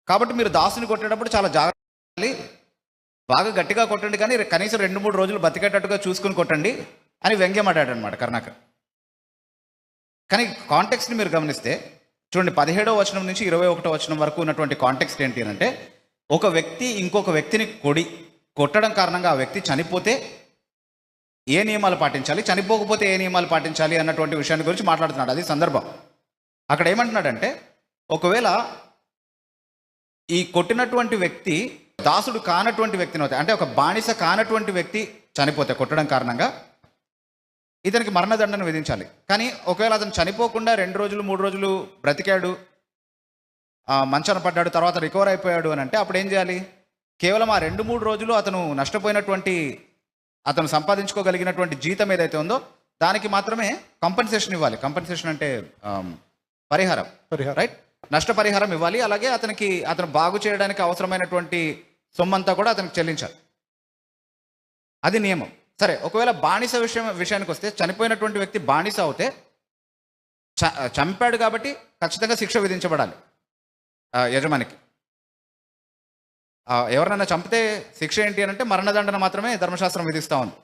కాబట్టి మీరు దాసుని కొట్టేటప్పుడు చాలా జాగ్రత్త, బాగా గట్టిగా కొట్టండి, కానీ కనీసం 2-3 రోజులు బతికేటట్టుగా చూసుకుని కొట్టండి అని వ్యంగ్యమాడాడు అనమాట కరుణాకర్. కానీ కాంటెక్స్ట్ని మీరు గమనిస్తే చూడండి, 17వ వచనం నుంచి 21వ వచనం వరకు ఉన్నటువంటి కాంటెక్స్ట్ ఏంటి అంటే, ఒక వ్యక్తి ఇంకొక వ్యక్తిని కొట్టడం కారణంగా ఆ వ్యక్తి చనిపోతే ఏ నియమాలు పాటించాలి, చనిపోకపోతే ఏ నియమాలు పాటించాలి అన్నటువంటి విషయాన్ని గురించి మాట్లాడుతున్నాడు. అది సందర్భం. అక్కడ ఏమంటున్నాడంటే, ఒకవేళ ఈ కొట్టినటువంటి వ్యక్తి దాసుడు కానటువంటి వ్యక్తిని అవుతాయి, అంటే ఒక బానిస కానటువంటి వ్యక్తి చనిపోతే కొట్టడం కారణంగా ఇతనికి మరణదండన విధించాలి. కానీ ఒకవేళ అతను చనిపోకుండా 2 రోజులు 3 రోజులు బ్రతికాడు, మంచాన పడ్డాడు, తర్వాత రికవర్ అయిపోయాడు అని అంటే అప్పుడు ఏం చేయాలి? కేవలం ఆ 2-3 రోజులు అతను నష్టపోయినటువంటి, అతను సంపాదించుకోగలిగినటువంటి జీతం ఏదైతే ఉందో దానికి మాత్రమే కంపెన్సేషన్ ఇవ్వాలి. కంపెన్సేషన్ అంటే పరిహారం, రైట్? నష్టపరిహారం ఇవ్వాలి. అలాగే అతను బాగు చేయడానికి అవసరమైనటువంటి సొమ్మంతా కూడా అతనికి చెల్లించాలి. అది నియమం. సరే, ఒకవేళ బానిస విషయానికి వస్తే, చనిపోయినటువంటి వ్యక్తి బానిస అవుతే చంపాడు కాబట్టి ఖచ్చితంగా శిక్ష విధించబడాలి యజమానికి. ఎవరినైనా చంపితే శిక్ష ఏంటి అని అంటే మరణదండన మాత్రమే ధర్మశాస్త్రం విధిస్తూ ఉంది,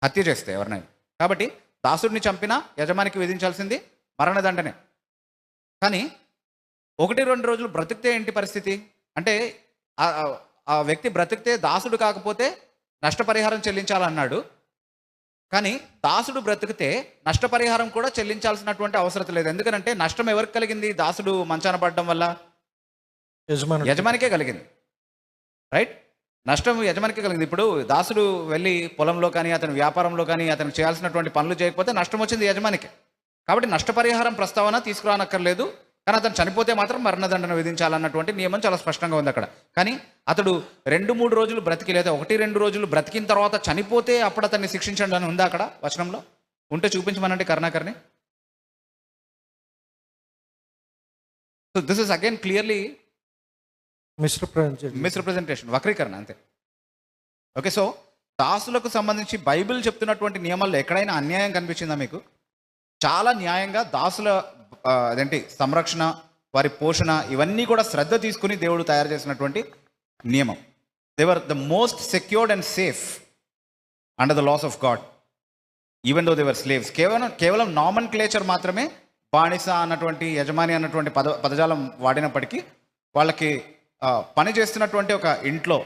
హత్య చేస్తే ఎవరినైనా. కాబట్టి దాసుడిని చంపినా యజమానికి విధించాల్సింది మరణదండనే. కానీ 1-2 రోజులు బ్రతికితే ఏంటి పరిస్థితి అంటే, ఆ వ్యక్తి బ్రతికితే దాసుడు కాకపోతే నష్టపరిహారం చెల్లించాలన్నాడు. కానీ దాసుడు బ్రతికితే నష్టపరిహారం కూడా చెల్లించాల్సినటువంటి అవసరం లేదు. ఎందుకంటే నష్టం ఎవరికి కలిగింది? దాసుడు మంచాన పడడం వల్ల యజమానికే కలిగింది, రైట్? నష్టం యజమానికి కలిగింది. ఇప్పుడు దాసుడు వెళ్ళి పొలంలో కానీ అతని వ్యాపారంలో కానీ అతను చేయాల్సినటువంటి పనులు చేయకపోతే నష్టం వచ్చింది యజమానికి. కాబట్టి నష్టపరిహారం ప్రస్తావన తీసుకురానక్కర్లేదు, కానీ అతను చనిపోతే మాత్రం మరణదండన విధించాలన్నటువంటి నియమం చాలా స్పష్టంగా ఉంది అక్కడ. కానీ అతడు 2-3 రోజులు బ్రతికి లేదా 1-2 రోజులు బ్రతికిన తర్వాత చనిపోతే అప్పుడు అతన్ని శిక్షించండి అని ఉందా అక్కడ వచనంలో? ఉంటే చూపించమనండి కరుణాకర్ని. So this is again clearly misrepresentation, వక్రీకరణ అంతే. ఓకే, సో దాసులకు సంబంధించి బైబిల్ చెప్తున్నటువంటి నియమాల్లో ఎక్కడైనా అన్యాయం కనిపించిందా మీకు? చాలా న్యాయంగా దాసుల అదేంటి సంరక్షణ, వారి పోషణ, ఇవన్నీ కూడా శ్రద్ధ తీసుకుని దేవుడు తయారు చేసినటువంటి నియమం. They're the most secured and safe under the laws of God even though they're slaves. కేవలం నామన్ క్లేచర్ మాత్రమే, బానిస అన్నటువంటి యజమాని అన్నటువంటి పదజాలం వాడినప్పటికీ వాళ్ళకి పని చేస్తున్నటువంటి ఒక ఇంట్లో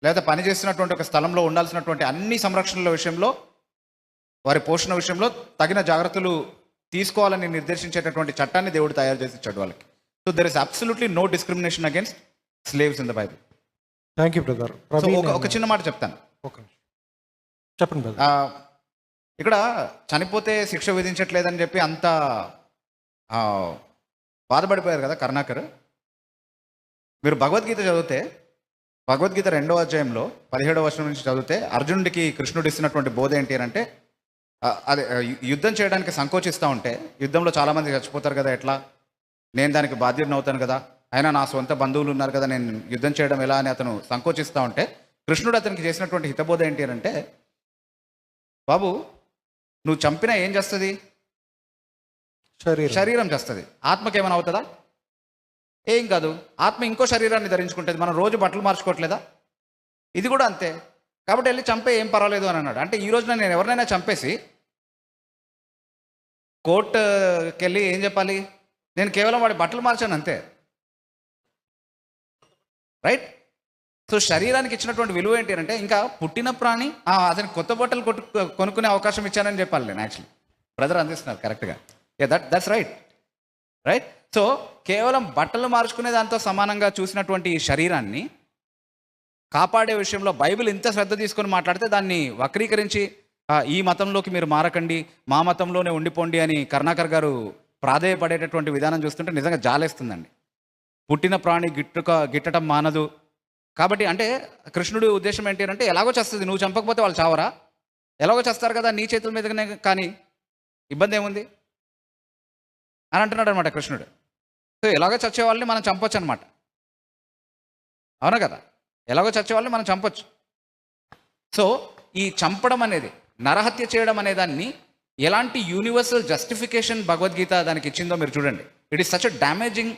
లేదా పని చేస్తున్నటువంటి ఒక స్థలంలో ఉండాల్సినటువంటి అన్ని సంరక్షణల విషయంలో, వారి పోషణ విషయంలో తగిన జాగ్రత్తలు తీసుకోవాలని నిర్దేశించేటటువంటి చట్టాన్ని దేవుడు తయారు చేసి ఇచ్చాడు వాళ్ళకి. So there is absolutely no discrimination against slaves in the Bible. Thank you brother. ఒక చిన్న మాట చెప్తాను, చెప్పండి బ్రదర్. ఇక్కడ చనిపోతే శిక్ష విధించట్లేదని చెప్పి అంత బాధపడిపోయారు కదా కరుణాకర్. మీరు భగవద్గీత చదివితే, భగవద్గీత 2వ అధ్యాయంలో 17వ వచనం నుంచి చదివితే అర్జునుడికి కృష్ణుడు ఇస్తున్నటువంటి బోధ ఏంటి అంటే, అదే యుద్ధం చేయడానికి సంకోచిస్తూ ఉంటే, యుద్ధంలో చాలామంది చచ్చిపోతారు కదా, ఎట్లా నేను దానికి బాధ్యతను అవుతాను కదా, అయినా నా సొంత బంధువులు ఉన్నారు కదా, నేను యుద్ధం చేయడం ఎలా అని అతను సంకోచిస్తూ ఉంటే, కృష్ణుడు అతనికి చేసినటువంటి హితబోధ ఏంటి అంటే, బాబు నువ్వు చంపినా ఏం చేస్తుంది? శరీరం చేస్తుంది. ఆత్మకి ఏమైనా అవుతుందా? ఏం కాదు. ఆత్మ ఇంకో శరీరాన్ని ధరించుకుంటుంది. మనం రోజు బట్టలు మార్చుకోవట్లేదా? ఇది కూడా అంతే. కాబట్టి వెళ్ళి చంపే, ఏం పర్వాలేదు అని అన్నాడు. అంటే ఈ రోజున నేను ఎవరినైనా చంపేసి కోర్టుకి వెళ్ళి ఏం చెప్పాలి? నేను కేవలం వాడి బట్టలు మార్చాను అంతే, రైట్? సో శరీరానికి ఇచ్చినటువంటి విలువ ఏంటి అంటే, ఇంకా పుట్టిన ప్రాణి అతనికి కొత్త బట్టలు కొనుక్కునే అవకాశం ఇచ్చానని చెప్పాలి నేను. యాక్చువల్లీ బ్రదర్ అందిస్తున్నారు కరెక్ట్గా. That's right. సో కేవలం బట్టలు మార్చుకునే దాంతో సమానంగా చూసినటువంటి ఈ శరీరాన్ని కాపాడే విషయంలో బైబిల్ ఇంత శ్రద్ధ తీసుకొని మాట్లాడితే, దాన్ని వక్రీకరించి ఈ మతంలోకి మీరు మారకండి, మా మతంలోనే ఉండిపోండి అని కరుణాకర్ గారు ప్రాధేయపడేటటువంటి విధానం చూస్తుంటే నిజంగా జాలేస్తుందండి. పుట్టిన ప్రాణి గిట్టడం మానదు. కాబట్టి అంటే కృష్ణుడి ఉద్దేశం ఏంటి అంటే, ఎలాగో చేస్తుంది, నువ్వు చంపకపోతే వాళ్ళు చావరా? ఎలాగో చేస్తారు కదా, నీ చేతుల మీదనే కానీ ఇబ్బంది ఏముంది అని అంటున్నాడు అనమాట కృష్ణుడు. సో ఎలాగో చచ్చే వాళ్ళని మనం చంపొచ్చు అనమాట, అవునా కదా? ఎలాగో చచ్చే వాళ్ళని మనం చంపొచ్చు. సో ఈ చంపడం అనేది, నరహత్య చేయడం అనే దాన్ని ఎలాంటి యూనివర్సల్ జస్టిఫికేషన్ భగవద్గీత దానికి ఇచ్చిందో మీరు చూడండి. It is such a damaging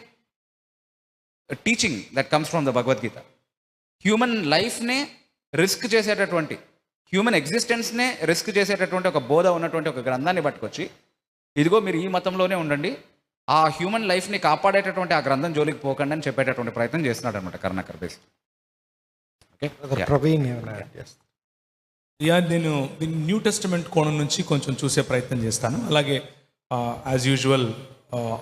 teaching that comes from the Bhagavad Gita. Human లైఫ్నే రిస్క్ చేసేటటువంటి, హ్యూమన్ ఎగ్జిస్టెన్స్నే రిస్క్ చేసేటటువంటి ఒక బోధ ఉన్నటువంటి ఒక గ్రంథాన్ని పట్టుకొచ్చి, ఇదిగో మీరు ఈ మతంలోనే ఉండండి, ఆ హ్యూమన్ లైఫ్ని కాపాడేటటువంటి ఆ గ్రంథం జోలికి పోకండి అని చెప్పేటటువంటి ప్రయత్నం చేస్తున్నాడు అనమాట కరుణాకర్ బేస్. నేను దీన్ని న్యూ టెస్టిమెంట్ కోణం నుంచి కొంచెం చూసే ప్రయత్నం చేస్తాను. అలాగే యాజ్ యూజువల్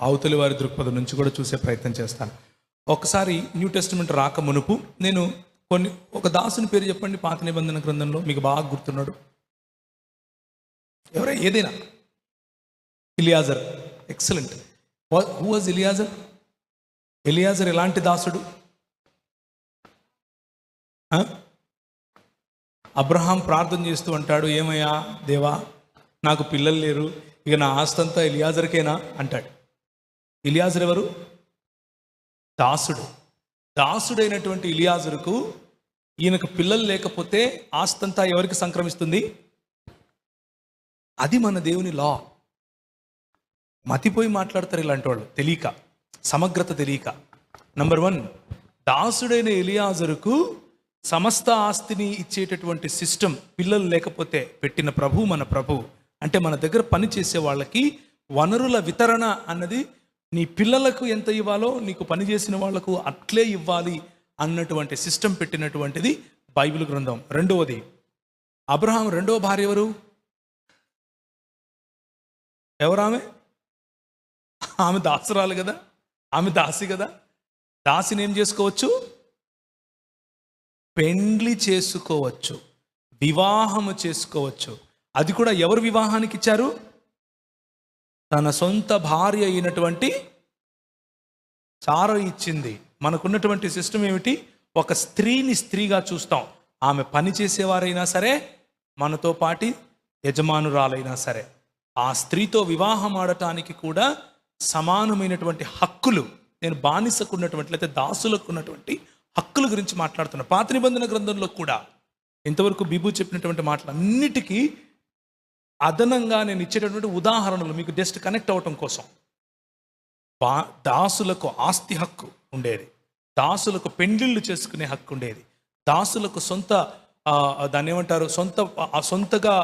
అవతలి వారి దృక్పథం నుంచి కూడా చూసే ప్రయత్నం చేస్తాను. ఒకసారి న్యూ టెస్టిమెంట్ రాక మునుపు నేను ఒక దాసుని పేరు చెప్పండి పాత నిబంధన గ్రంథంలో మీకు బాగా గుర్తున్నాడు, ఎవరైనా ఏదైనా. Eliezer, excellent. Who was Eliezer? Eliezer ఎలాంటి దాసుడు? అబ్రహాం ప్రార్థన చేస్తూ అంటాడు, ఏమయ్యా దేవా నాకు పిల్లలు లేరు, ఇక నా ఆస్తంతా ఎలియాజర్కేనా అంటాడు. ఎలియాజర్ ఎవరు? దాసుడు. దాసుడైనటువంటి ఎలియాజరుకు ఈయనకు పిల్లలు లేకపోతే ఆస్తంతా ఎవరికి సంక్రమిస్తుంది? అది మన దేవుని లా. మతిపోయి మాట్లాడతారు ఇలాంటి వాళ్ళు, తెలియక, సమగ్రత తెలియక. నంబర్ 1, దాసుడైన ఎలియాజరుకు సమస్త ఆస్తిని ఇచ్చేటటువంటి సిస్టమ్ పిల్లలు లేకపోతే పెట్టిన ప్రభు మన ప్రభు. అంటే మన దగ్గర పని చేసే వాళ్ళకి వనరుల వితరణ అన్నది, నీ పిల్లలకు ఎంత ఇవ్వాలో నీకు పని చేసిన వాళ్లకు అట్లే ఇవ్వాలి అన్నటువంటి సిస్టమ్ పెట్టినటువంటిది బైబిల్ గ్రంథం. రెండవది, అబ్రహాం రెండవ భార్య ఎవరు? ఎవరామె? ఆమె దాసురాలు కదా, ఆమె దాసి కదా. దాసిని ఏం చేసుకోవచ్చు? పెండ్లి చేసుకోవచ్చు, వివాహము చేసుకోవచ్చు. అది కూడా ఎవరు వివాహానికి ఇచ్చారు? తన సొంత భార్య అయినటువంటి సారా ఇచ్చింది. మనకున్నటువంటి సిస్టమ్ ఏమిటి? ఒక స్త్రీని స్త్రీగా చూస్తాం. ఆమె పని చేసేవారైనా సరే, మనతో పాటి యజమానురాలైనా సరే, ఆ స్త్రీతో వివాహం ఆడటానికి కూడా సమానమైనటువంటి హక్కులు, నేను బానిసకు ఉన్నటువంటి లేదా దాసులకు ఉన్నటువంటి హక్కుల గురించి మాట్లాడుతున్నా. పాత నిబంధన గ్రంథంలో కూడా ఇంతవరకు బిబు చెప్పినటువంటి మాటలన్నిటికీ అదనంగా నేను ఇచ్చేటటువంటి ఉదాహరణలు మీకు జస్ట్ కనెక్ట్ అవ్వటం కోసం. దాసులకు ఆస్తి హక్కు ఉండేది, దాసులకు పెండ్లిళ్ళు చేసుకునే హక్కు ఉండేది, దాసులకు సొంత దాన్ని ఏమంటారు, సొంతగా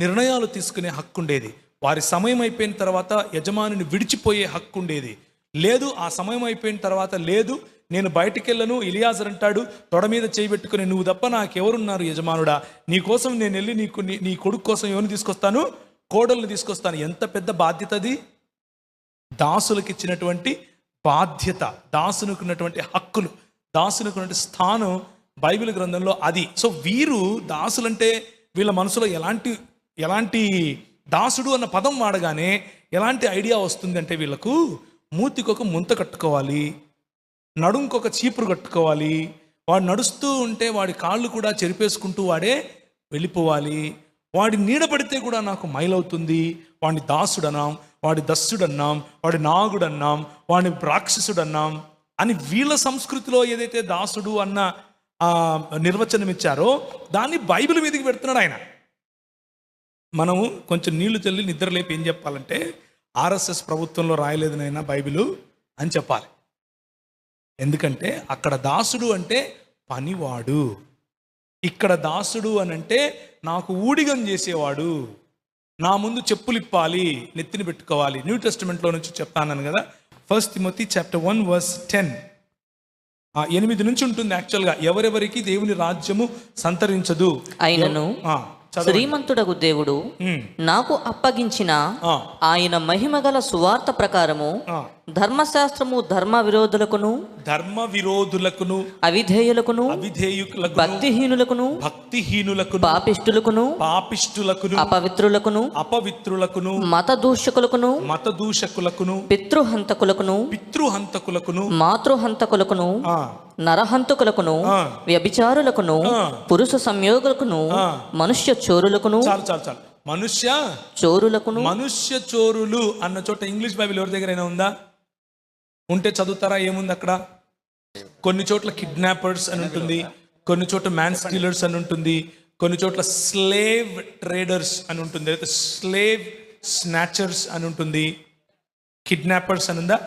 నిర్ణయాలు తీసుకునే హక్కు ఉండేది. వారి సమయం అయిపోయిన తర్వాత యజమానిని విడిచిపోయే హక్కు ఉండేది. లేదు, ఆ సమయం అయిపోయిన తర్వాత లేదు, నేను బయటికి వెళ్ళను. ఇలియాజర్ అంటాడు, తొడ మీద చేయి పెట్టుకుని, నువ్వు తప్ప నాకెవరున్నారు యజమానుడా, నీ కోసం నేను వెళ్ళి నీ కొడుకు కోసం ఎవరిని తీసుకొస్తాను? కోడల్ని తీసుకొస్తాను. ఎంత పెద్ద బాధ్యత అది! దాసులకు ఇచ్చినటువంటి బాధ్యత, దాసునికి ఉన్నటువంటి హక్కులు, దాసునికి ఉన్నటువంటి స్థానం బైబిల్ గ్రంథంలో అది. సో వీరు దాసులంటే వీళ్ళ మనసులో ఎలాంటి దాసుడు అన్న పదం వాడగానే ఎలాంటి ఐడియా వస్తుంది అంటే, వీళ్ళకు మూతికొక ముంత కట్టుకోవాలి, నడుంకొక చీపురు కట్టుకోవాలి, వాడు నడుస్తూ ఉంటే వాడి కాళ్ళు కూడా చెరిపేసుకుంటూ వాడే వెళ్ళిపోవాలి, వాడి నీడ పడితే కూడా నాకు మైలవుతుంది, వాడిని దాసుడన్నాం, వాడి దస్సుడన్నాం, వాడి నాగుడన్నాం, వాడిని రాక్షసుడన్నాం అని వీళ్ళ సంస్కృతిలో ఏదైతే దాసుడు అన్న నిర్వచనం ఇచ్చారో దాన్ని బైబిల్ మీదకి పెడుతున్నాడు ఆయన. మనము కొంచెం నీళ్లు చల్లి నిద్రలేపి ఏం చెప్పాలంటే, ఆర్ఎస్ఎస్ ప్రభుత్వంలో రాయలేదు నాయనా బైబిలు అని చెప్పాలి. ఎందుకంటే అక్కడ దాసుడు అంటే పనివాడు, ఇక్కడ దాసుడు అని అంటే నాకు ఊడిగం చేసేవాడు, నా ముందు చెప్పులు ఇప్పాలి, నెత్తిని పెట్టుకోవాలి. న్యూ టెస్టిమెంట్లో నుంచి చెప్తాను కదా, 1 తిమోతి చాప్టర్ 1 వర్స్ 10, 8 నుంచి ఉంటుంది యాక్చువల్గా. ఎవరెవరికి దేవుని రాజ్యము సంతరించదు, అయినను శ్రీమంతుడగు దేవుడు నాకు అప్పగించిన ఆయన మహిమగల సువార్త ప్రకారము ధర్మశాస్త్రము ధర్మ విరోధులకును అవిధేయులకును భక్తిహీనులకును పాపిష్టులకును అపవిత్రులకును మతదూషకులకును పితృహంతకులకును మాతృహంతకులకును నరహంతకులకును వ్యభిచారులకును పురుష సంయోగులకును మనుష్య చోరులకును మనుష్య చోరులు అన్న చోట ఇంగ్లీష్ బైబిల్ ఎవరి దగ్గరైనా ఉందా? ఉంటే చదువుతారా? ఏముంది అక్కడ? కొన్ని చోట్ల కిడ్నాపర్స్ అని ఉంటుంది, కొన్ని చోట్ల మ్యాన్ స్టీలర్స్ అని ఉంటుంది, కొన్ని చోట్ల స్లేవ్ ట్రేడర్స్ అని ఉంటుంది, లేదా స్లేవ్ స్నాచర్స్ అని ఉంటుంది, కిడ్నాపర్స్ అని ఉందా?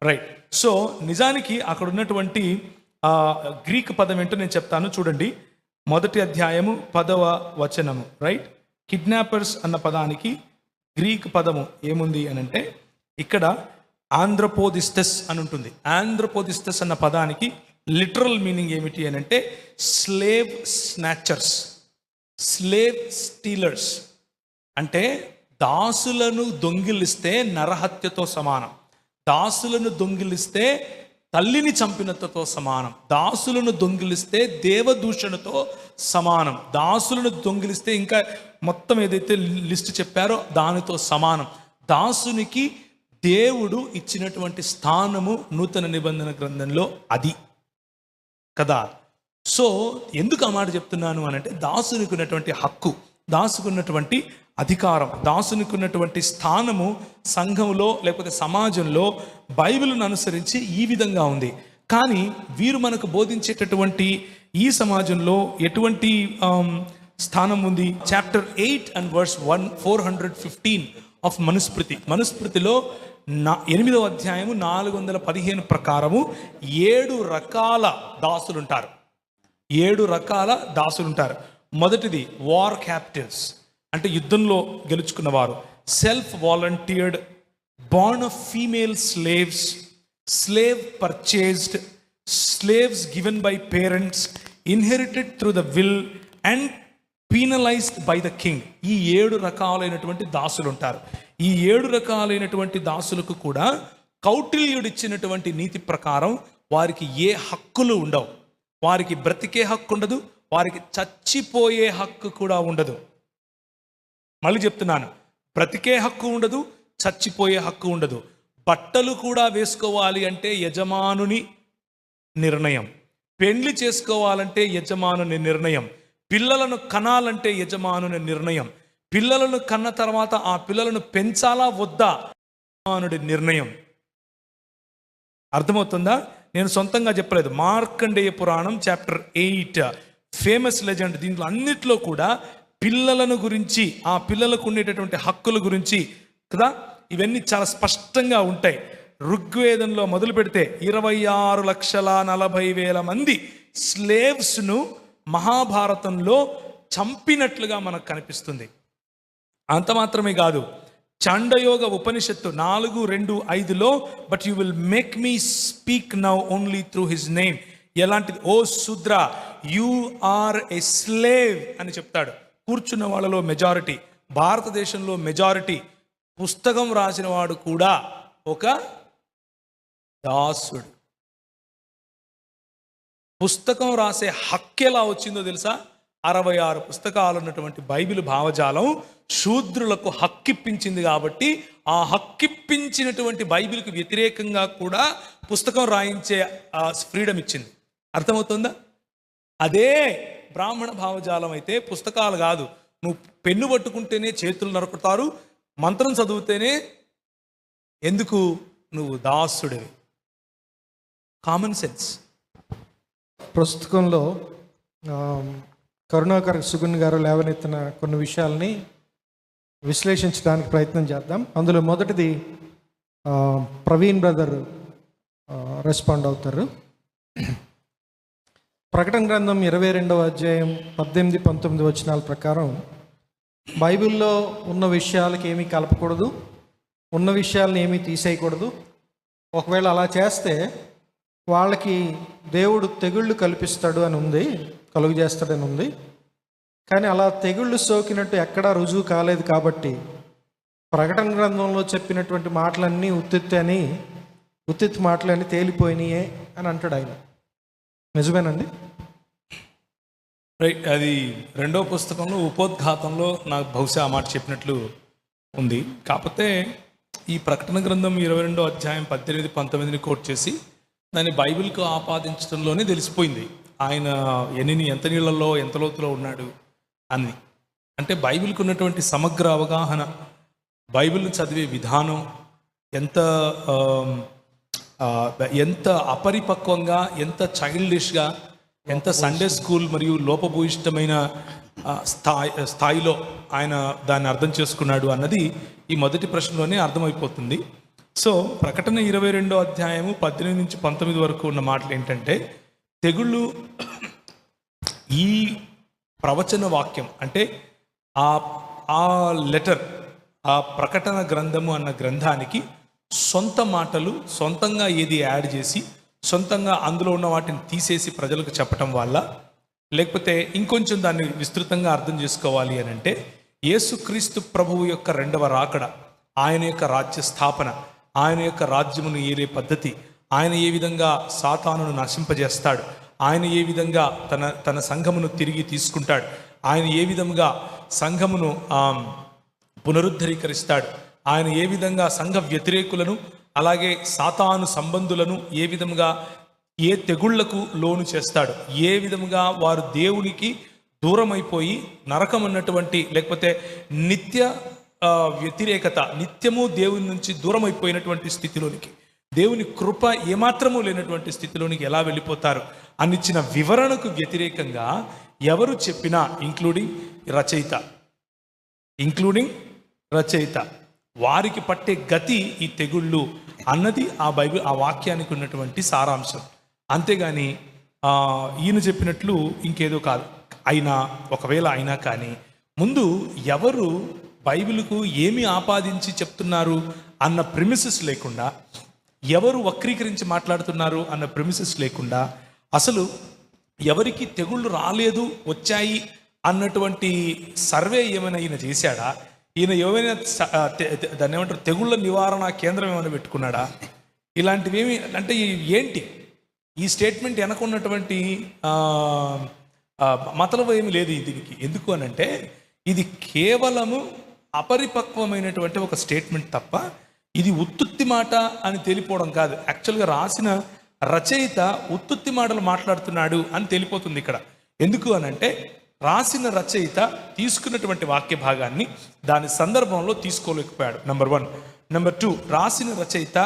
రైట్. సో నిజానికి అక్కడ ఉన్నటువంటి గ్రీక్ పదం ఏంటో నేను చెప్తాను చూడండి. 1వ అధ్యాయము 10వ వచనము. రైట్. కిడ్నాపర్స్ అన్న పదానికి గ్రీక్ పదము ఏముంది అని అంటే, ఇక్కడ ఆంధ్రపోదిస్తస్ అని ఉంటుంది. ఆంధ్రపోదిస్తస్ అన్న పదానికి లిటరల్ మీనింగ్ ఏమిటి అని అంటే, స్లేవ్ స్నాచర్స్, స్లేవ్ స్టీలర్స్. అంటే దాసులను దొంగిలిస్తే నరహత్యతో సమానం, దాసులను దొంగిలిస్తే తల్లిని చంపినతో సమానం, దాసులను దొంగిలిస్తే దేవదూషణతో సమానం, దాసులను దొంగిలిస్తే ఇంకా మొత్తం ఏదైతే లిస్ట్ చెప్పారో దానితో సమానం. దాసునికి దేవుడు ఇచ్చినటువంటి స్థానము నూతన నిబంధన గ్రంథంలో అది కదా. సో ఎందుకు ఆ మాట చెప్తున్నాను అని అంటే, దాసునికి ఉన్నటువంటి హక్కు, దాసుకు ఉన్నటువంటి అధికారం, దాసునికి ఉన్నటువంటి స్థానము సంఘంలో లేకపోతే సమాజంలో బైబిల్ను అనుసరించి ఈ విధంగా ఉంది. కానీ వీరు మనకు బోధించేటటువంటి ఈ సమాజంలో ఎటువంటి స్థానం ఉంది? Chapter 8 and verse 415 of Manusmriti. మనుస్మృతిలో 8వ అధ్యాయము 415 ప్రకారము 7 రకాల దాసులుంటారు. 7 రకాల దాసులుంటారు. మొదటిది వార్ క్యాప్టివ్స్, అంటే యుద్ధంలో గెలుచుకున్నవారు. Self volunteered, born of female slaves, slave purchased, slaves given by parents, inherited through the will and penalized by the king. ఈ 7 రకాలైనటువంటి దాసులు ఉంటారు. ఈ 7 రకాలైనటువంటి దాసులకు కూడా కౌటిల్యుడిచ్చినటువంటి నీతి ప్రకారం వారికి ఏ హక్కులు ఉండవు. వారికి బ్రతికే హక్కు ఉండదు, వారికి చచ్చిపోయే హక్కు కూడా ఉండదు. మళ్ళీ చెప్తున్నాను, బ్రతికే హక్కు ఉండదు, చచ్చిపోయే హక్కు ఉండదు. బట్టలు కూడా వేసుకోవాలి అంటే యజమానుని నిర్ణయం, పెండ్లి చేసుకోవాలంటే యజమానుని నిర్ణయం, పిల్లలను కనాలంటే యజమానుని నిర్ణయం, పిల్లలను కన్న తర్వాత ఆ పిల్లలను పెంచాలా వద్దా యజమానుడి నిర్ణయం. అర్థమవుతుందా? నేను సొంతంగా చెప్పలేదు. మార్కండేయ పురాణం చాప్టర్ 8 ఫేమస్ లెజెండ్. దీంట్లో అన్నిట్లో కూడా పిల్లలను గురించి, ఆ పిల్లలకు ఉండేటటువంటి హక్కుల గురించి కదా, ఇవన్నీ చాలా స్పష్టంగా ఉంటాయి. ఋగ్వేదంలో మొదలు పెడితే 26,40,000 మంది స్లేవ్స్ను మహాభారతంలో చంపినట్లుగా మనకు కనిపిస్తుంది. అంత మాత్రమే కాదు, చాండయోగ ఉపనిషత్తు 4:2-5లో but you will make me speak now only through his name. ఎలాంటిది? ఓ శూద్ర, యు ఆర్ ఎ స్లేవ్ అని చెప్తాడు. కూర్చున్న వాళ్ళలో మెజారిటీ, భారతదేశంలో మెజారిటీ, పుస్తకం రాసిన వాడు కూడా ఒక దాసుడు. పుస్తకం రాసే హక్కు ఎలా వచ్చిందో తెలుసా? 66 పుస్తకాలు ఉన్నటువంటి బైబిల్ భావజాలం శూద్రులకు హక్కిప్పించింది. కాబట్టి ఆ హక్కిప్పించినటువంటి బైబిల్కి వ్యతిరేకంగా కూడా పుస్తకం రాయించే ఫ్రీడమ్ ఇచ్చింది. అర్థమవుతుందా? అదే బ్రాహ్మణ భావజాలం అయితే పుస్తకాలు కాదు, నువ్వు పెన్ను పట్టుకుంటేనే చేతులు నరుకుతారు, మంత్రం చదివితేనే ఎందుకు నువ్వు దాసుడివి. Common sense. పుస్తకంలో కరుణాకర్ సుగుణ్ గారు లేవనెత్తిన కొన్ని విషయాల్ని విశ్లేషించడానికి ప్రయత్నం చేద్దాం. అందులో మొదటిది ప్రవీణ్ బ్రదర్ రెస్పాండ్ అవుతారు. ప్రకటన గ్రంథం 22వ అధ్యాయం 18-19 వచనాల ప్రకారం బైబిల్లో ఉన్న విషయాలకి ఏమీ కలపకూడదు, ఉన్న విషయాలను ఏమీ తీసేయకూడదు. ఒకవేళ అలా చేస్తే వాళ్ళకి దేవుడు తెగుళ్ళు కల్పిస్తాడు అని ఉంది, కలుగు చేస్తాడని ఉంది. కానీ అలా తెగుళ్ళు సోకినట్టు ఎక్కడా రుజువు కాలేదు. కాబట్టి ప్రకటన గ్రంథంలో చెప్పినటువంటి మాటలన్నీ ఉత్తిత్ మాటలన్నీ తేలిపోయినాయే అని అంటాడు ఆయన. నిజమేనండి? రైట్. అది 2వ పుస్తకంలో ఉపోద్ఘాతంలో నాకు బహుశా ఆ మాట చెప్పినట్లు ఉంది. కాకపోతే ఈ ప్రకటన గ్రంథం 22వ అధ్యాయం 18-19ని కోట్ చేసి దాన్ని బైబిల్కు ఆపాదించడంలోనే తెలిసిపోయింది ఆయన ఎంత నీళ్ళల్లో ఎంత లోతులో ఉన్నాడు అని. అంటే బైబిల్కి ఉన్నటువంటి సమగ్ర అవగాహన, బైబిల్ని చదివే విధానం ఎంత అపరిపక్వంగా, ఎంత చైల్డిష్గా, ఎంత సండే స్కూల్ మరియు లోపభూయిష్టమైన స్థాయిలో ఆయన దాన్ని అర్థం చేసుకున్నాడు అన్నది ఈ మొదటి ప్రశ్నలోనే అర్థమైపోతుంది. సో ప్రకటన 22వ అధ్యాయము 18-19 వరకు ఉన్న మాటలు ఏంటంటే, తెగుళ్ళు ఈ ప్రవచన వాక్యం అంటే ఆ లెటర్, ఆ ప్రకటన గ్రంథము అన్న గ్రంథానికి సొంత మాటలు, సొంతంగా ఏది యాడ్ చేసి సొంతంగా అందులో ఉన్న వాటిని తీసేసి ప్రజలకు చెప్పటం వల్ల, లేకపోతే ఇంకొంచెం దాన్ని విస్తృతంగా అర్థం చేసుకోవాలి అని అంటే యేసుక్రీస్తు ప్రభువు యొక్క 2వ రాకడ, ఆయన యొక్క రాజ్య స్థాపన, ఆయన యొక్క రాజ్యమును ఏలే పద్ధతి, ఆయన ఏ విధంగా సాతానును నశింపజేస్తాడు, ఆయన ఏ విధంగా తన సంఘమును తిరిగి తీసుకుంటాడు, ఆయన ఏ విధంగా సంఘమును పునరుద్ధరీకరిస్తాడు, ఆయన ఏ విధంగా సంఘ వ్యతిరేకులను అలాగే సాతాను సంబంధులను ఏ విధంగా ఏ తెగుళ్లకు లోను చేస్తాడు, ఏ విధంగా వారు దేవునికి దూరం అయిపోయి నరకం అన్నటువంటి లేకపోతే నిత్య వ్యతిరేకత, నిత్యము దేవుని నుంచి దూరం అయిపోయినటువంటి స్థితిలోనికి, దేవుని కృప ఏమాత్రము లేనటువంటి స్థితిలోనికి ఎలా వెళ్ళిపోతారు అనిచ్చిన వివరణకు వ్యతిరేకంగా ఎవరు చెప్పినా, ఇంక్లూడింగ్ రచయిత వారికి పట్టే గతి ఈ తెగుళ్ళు అన్నది ఆ బైబిల్, ఆ వాక్యానికి ఉన్నటువంటి సారాంశం. అంతేగాని ఈయన చెప్పినట్లు ఇంకేదో కాదు. ఒకవేళ అయినా కానీ ముందు ఎవరు బైబిల్కు ఏమి ఆపాదించి చెప్తున్నారు అన్న ప్రిమిసెస్ లేకుండా, ఎవరు వక్రీకరించి మాట్లాడుతున్నారు అన్న ప్రిమిసెస్ లేకుండా, అసలు ఎవరికి తెగుళ్ళు రాలేదు వచ్చాయి అన్నటువంటి సర్వే ఏమైనా ఈయన చేశాడా, ఈయన ఏమైనా దాన్ని ఏమంటారు తెగుళ్ళ నివారణ కేంద్రం ఏమైనా పెట్టుకున్నాడా, ఇలాంటివి ఏమి అంటే ఏంటి ఈ స్టేట్మెంట్ వెనకున్నటువంటి మతలబు ఏమి లేదు దీనికి. ఎందుకు అనంటే ఇది కేవలము అపరిపక్వమైనటువంటి ఒక స్టేట్మెంట్ తప్ప ఇది ఉత్తుత్తి మాట అని తేలిపోవడం కాదు. యాక్చువల్గా రాసిన రచయిత ఉత్తుత్తి మాటలు మాట్లాడుతున్నాడు అని తేలిపోతుంది ఇక్కడ. ఎందుకు అనంటే రాసిన రచయిత తీసుకున్నటువంటి వాక్య భాగాన్ని దాని సందర్భంలో తీసుకోలేకపోయాడు. నెంబర్ 1. నెంబర్ 2, రాసిన రచయిత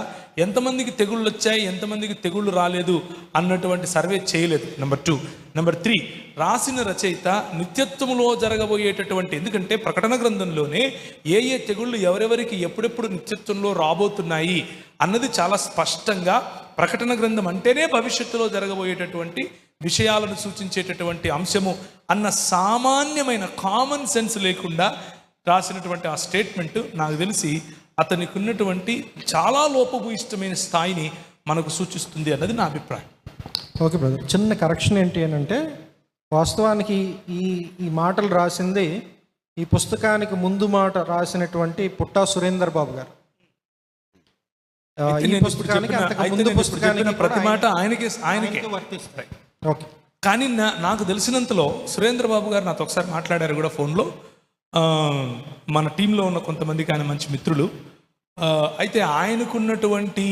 ఎంతమందికి తెగుళ్ళు వచ్చాయి, ఎంతమందికి తెగుళ్ళు రాలేదు అన్నటువంటి సర్వే చేయలేదు. నెంబర్ 2. నెంబర్ 3, రాసిన రచయిత నిత్యత్వములో జరగబోయేటటువంటి, ఎందుకంటే ప్రకటన గ్రంథంలోనే ఏ ఏ తెగుళ్ళు ఎవరెవరికి ఎప్పుడెప్పుడు నిత్యత్వంలో రాబోతున్నాయి అన్నది చాలా స్పష్టంగా, ప్రకటన గ్రంథం అంటేనే భవిష్యత్తులో జరగబోయేటటువంటి విషయాలను సూచించేటటువంటి అంశము అన్న సామాన్యమైన కామన్ సెన్స్ లేకుండా రాసినటువంటి ఆ స్టేట్మెంట్ నాకు తెలిసి అతనికి ఉన్నటువంటి చాలా లోపభూయిష్టమైన స్థాయిని మనకు సూచిస్తుంది అన్నది నా అభిప్రాయం. ఓకే బ్రదర్, చిన్న కరెక్షన్ ఏంటి అని అంటే, వాస్తవానికి ఈ మాటలు రాసింది ఈ పుస్తకానికి ముందు మాట రాసినటువంటి పుట్టా సురేందర్ బాబు గారు. ఈ పుస్తకానికి అంతకు ముందు పుస్తకానికి ప్రతి మాట ఆయనకే వర్తిస్తాయి. ఓకే, కానీ నాకు తెలిసినంతలో సురేంద్ర బాబు గారు నాతో ఒకసారి మాట్లాడారు కూడా ఫోన్లో. మన టీంలో ఉన్న కొంతమందికి ఆయన మంచి మిత్రులు. అయితే ఆయనకున్నటువంటి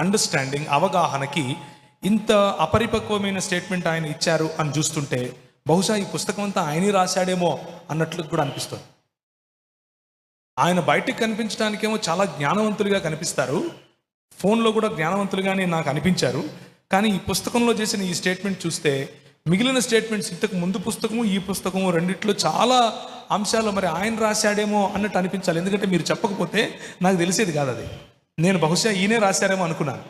అండర్స్టాండింగ్, అవగాహనకి ఇంత అపరిపక్వమైన స్టేట్మెంట్ ఆయన ఇచ్చారు అని చూస్తుంటే బహుశా ఈ పుస్తకం అంతా ఆయనే రాశాడేమో అన్నట్లు కూడా అనిపిస్తుంది. ఆయన బయటికి కనిపించడానికేమో చాలా జ్ఞానవంతులుగా కనిపిస్తారు, ఫోన్లో కూడా జ్ఞానవంతులుగానే నాకు అనిపించారు. కానీ ఈ పుస్తకంలో చేసిన ఈ స్టేట్మెంట్ చూస్తే మిగిలిన స్టేట్మెంట్స్, ఇంతకు ముందు పుస్తకము ఈ పుస్తకము రెండిట్లో చాలా అంశాలు మరి ఆయన రాశాడేమో అన్నట్టు అనిపించాలి. ఎందుకంటే మీరు చెప్పకపోతే నాకు తెలిసేది కాదు అది. నేను బహుశా ఈయనే రాశారేమో అనుకున్నాను.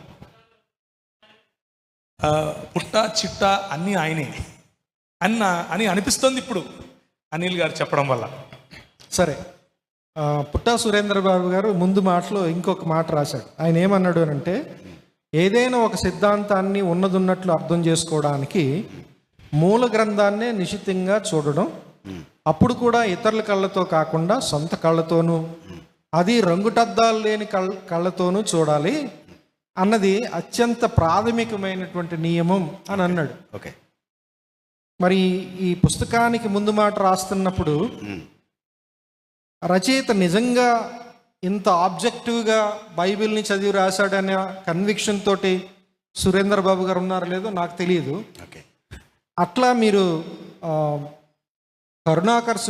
పుట్ట చిట్ట అన్నీ ఆయనే అని అనిపిస్తుంది ఇప్పుడు అనిల్ గారు చెప్పడం వల్ల. సరే, పుట్టా సురేంద్ర బాబు గారు ముందు మాటలో ఇంకొక మాట రాశాడు. ఆయన ఏమన్నాడు అని అంటే, ఏదైనా ఒక సిద్ధాంతాన్ని ఉన్నదున్నట్లు అర్థం చేసుకోవడానికి మూల గ్రంథాన్నే నిశితంగా చూడడం, అప్పుడు కూడా ఇతరుల కళ్ళతో కాకుండా సొంత కళ్ళతోనూ, అది రంగుటద్దాలు లేని కళ్ళతోనూ చూడాలి అన్నది అత్యంత ప్రాథమికమైనటువంటి నియమం అని అన్నాడు. ఓకే, మరి ఈ పుస్తకానికి ముందు మాట రాస్తున్నప్పుడు రచయిత నిజంగా ఇంత ఆబ్జెక్టివ్గా బైబిల్ని చదివి రాశాడనే కన్విక్షన్ తోటి సురేంద్ర బాబు గారు ఉన్నారో లేదో నాకు తెలియదు. ఓకే, అట్లా మీరు కరుణాకర్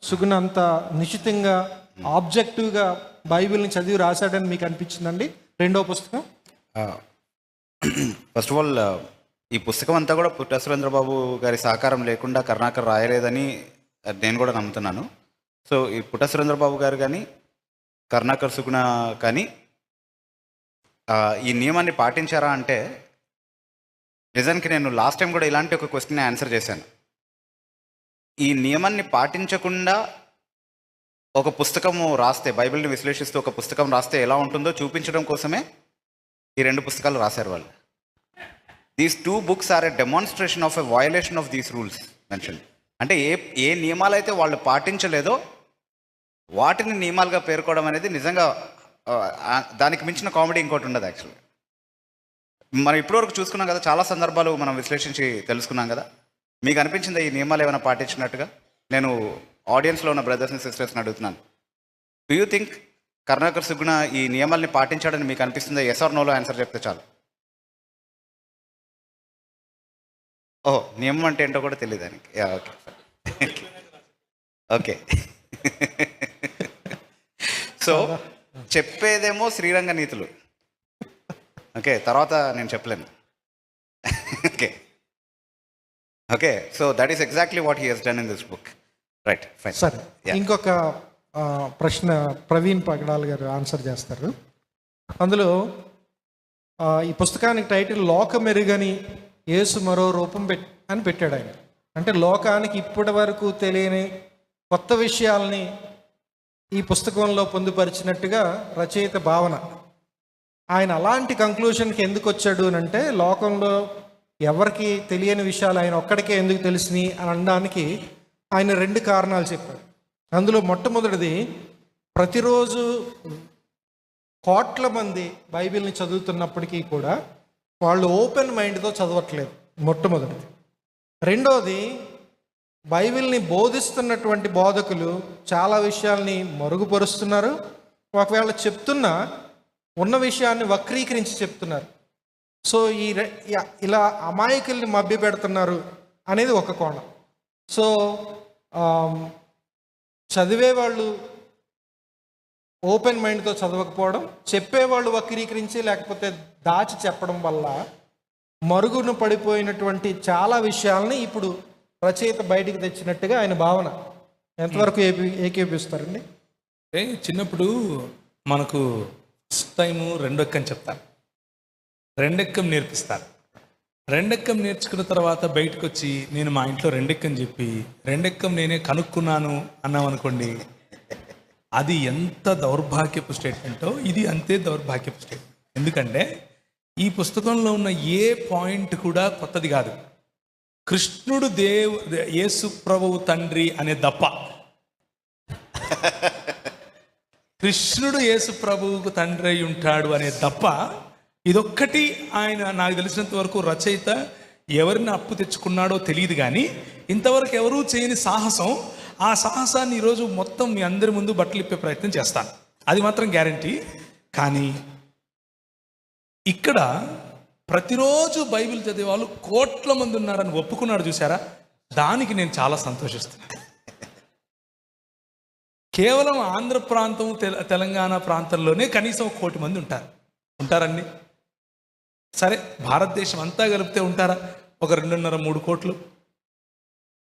సుగుణ అంత నిశ్చితంగా ఆబ్జెక్టివ్గా బైబిల్ని చదివి రాశాడని మీకు అనిపించిందండి రెండో పుస్తకం? ఫస్ట్ ఆఫ్ ఆల్ ఈ పుస్తకం అంతా కూడా పుట్ట సురేంద్రబాబు గారి సహకారం లేకుండా కరుణాకర్ రాయలేదని నేను కూడా నమ్ముతున్నాను. సో ఈ పుట్ట సురేంద్రబాబు గారు కానీ కరుణాకర్ సుగుణ కానీ ఈ నియమాన్ని పాటించారా అంటే, నిజానికి నేను లాస్ట్ టైం కూడా ఇలాంటి ఒక క్వశ్చన్ ఆన్సర్ చేశాను. ఈ నియమాన్ని పాటించకుండా ఒక పుస్తకము రాస్తే, బైబిల్ని విశ్లేషిస్తూ ఒక పుస్తకం రాస్తే ఎలా ఉంటుందో చూపించడం కోసమే ఈ రెండు పుస్తకాలు రాశారు వాళ్ళు. These 2 books are a demonstration of a violation of these rules mention. అంటే ఏ నియమాలు అయితే వాళ్ళు పాటించలేదో వాటిని నియమాలుగా పేర్కోవడం అనేది నిజంగా దానికి మించిన కామెడీ ఇంకోటి ఉండదు యాక్చువల్గా. మనం ఇప్పటివరకు చూసుకున్నాం కదా, చాలా సందర్భాలు మనం విశ్లేషించి తెలుసుకున్నాం కదా. మీకు అనిపించిందా ఈ నియమాలు ఏమైనా పాటించినట్టుగా? నేను ఆడియన్స్లో ఉన్న బ్రదర్స్ని సిస్టర్స్ని అడుగుతున్నాను. డూ యూ థింక్ కరుణాకర్ సుగుణ ఈ నియమాల్ని పాటించాడని మీకు అనిపిస్తుందా? ఎస్ ఆర్ నోలో ఆన్సర్ చెప్తే చాలు. ఓహో, నియమం అంటే ఏంటో కూడా తెలియదు దానికి. Okay okay. సో చెప్పేదేమో శ్రీరంగ నీతులు, ఓకే, తర్వాత నేను చెప్పలేను. Okay okay, so that is exactly what he Hess done in this book, right? Fine. సరే, ఇంకొక ప్రశ్న ప్రవీణ్ పగడాల్ గారు ఆన్సర్ చేస్తారు. అందులో ఈ పుస్తకానికి టైటిల్ లోకమెరుగని యేసు మరో రూపం అని పెట్టాడు ఆయన. అంటే లోకానికి ఇప్పటి వరకు తెలియని కొత్త విషయాల్ని ఈ పుస్తకంలో పొందుపరిచినట్టుగా రచయిత భావన. ఆయన అలాంటి కంక్లూషన్కి ఎందుకు వచ్చాడు అని అంటే, లోకంలో ఎవరికి తెలియని విషయాలు ఆయన ఒక్కడికే ఎందుకు తెలిసినాయి అని అనడానికి ఆయన 2 కారణాలు చెప్పాడు. అందులో మొట్టమొదటిది, ప్రతిరోజు కోట్ల మంది బైబిల్ని చదువుతున్నప్పటికీ కూడా వాళ్ళు ఓపెన్ మైండ్తో చదవట్లేదు, మొట్టమొదటిది. రెండోది, బైబిల్ని బోధిస్తున్నటువంటి బోధకులు చాలా విషయాల్ని మరుగుపరుస్తున్నారు. ఒకవేళ చెప్తున్నా ఉన్న విషయాన్ని వక్రీకరించి చెప్తున్నారు. సో ఇలా అమాయకుల్ని మభ్య పెడుతున్నారు అనేది ఒక కోణం. సో చదివేవాళ్ళు ఓపెన్ మైండ్తో చదవకపోవడం, చెప్పేవాళ్ళు వక్రీకరించి లేకపోతే దాచి చెప్పడం వల్ల మరుగున పడిపోయినటువంటి చాలా విషయాల్ని ఇప్పుడు రచయిత బయటికి తెచ్చినట్టుగా ఆయన భావన. ఎంతవరకు ఏకీపిస్తారండి? చిన్నప్పుడు మనకు ఫస్ట్ టైము రెండెక్కం చెప్తారు, రెండెక్కం నేర్పిస్తారు. రెండెక్కం నేర్చుకున్న తర్వాత బయటకు వచ్చి నేను మా ఇంట్లో రెండెక్కం చెప్పి రెండెక్కం నేనే కనుక్కున్నాను అన్నాం అనుకోండి, అది ఎంత దౌర్భాగ్యపు స్టేట్మెంటో ఇది అంతే దౌర్భాగ్యపు స్టేట్మెంట్. ఎందుకంటే ఈ పుస్తకంలో ఉన్న ఏ పాయింట్ కూడా కొత్తది కాదు. కృష్ణుడు యేసు ప్రభువు తండ్రి అనే దప్ప, కృష్ణుడు యేసు ప్రభువుకు తండ్రి అయి ఉంటాడు అనే తప్ప ఇదొక్కటి ఆయన నాకు తెలిసినంత వరకు రచయిత ఎవరిని అప్పు తెచ్చుకున్నాడో తెలియదు, కానీ ఇంతవరకు ఎవరూ చేయని సాహసం. ఆ సాహసాన్ని ఈరోజు మొత్తం మీ అందరి ముందు బట్టలు ఇప్పే ప్రయత్నం చేస్తాను, అది మాత్రం గ్యారంటీ. కానీ ఇక్కడ ప్రతిరోజు బైబిల్ చదివే వాళ్ళు కోట్ల మంది ఉన్నారని ఒప్పుకున్నాడు చూసారా, దానికి నేను చాలా సంతోషిస్తున్నాను. కేవలం ఆంధ్ర ప్రాంతం తెలంగాణ ప్రాంతంలోనే కనీసం 1 కోటి మంది ఉంటారండి. సరే, భారతదేశం అంతా కలిపితే ఉంటారా? ఒక 2.5-3 కోట్లు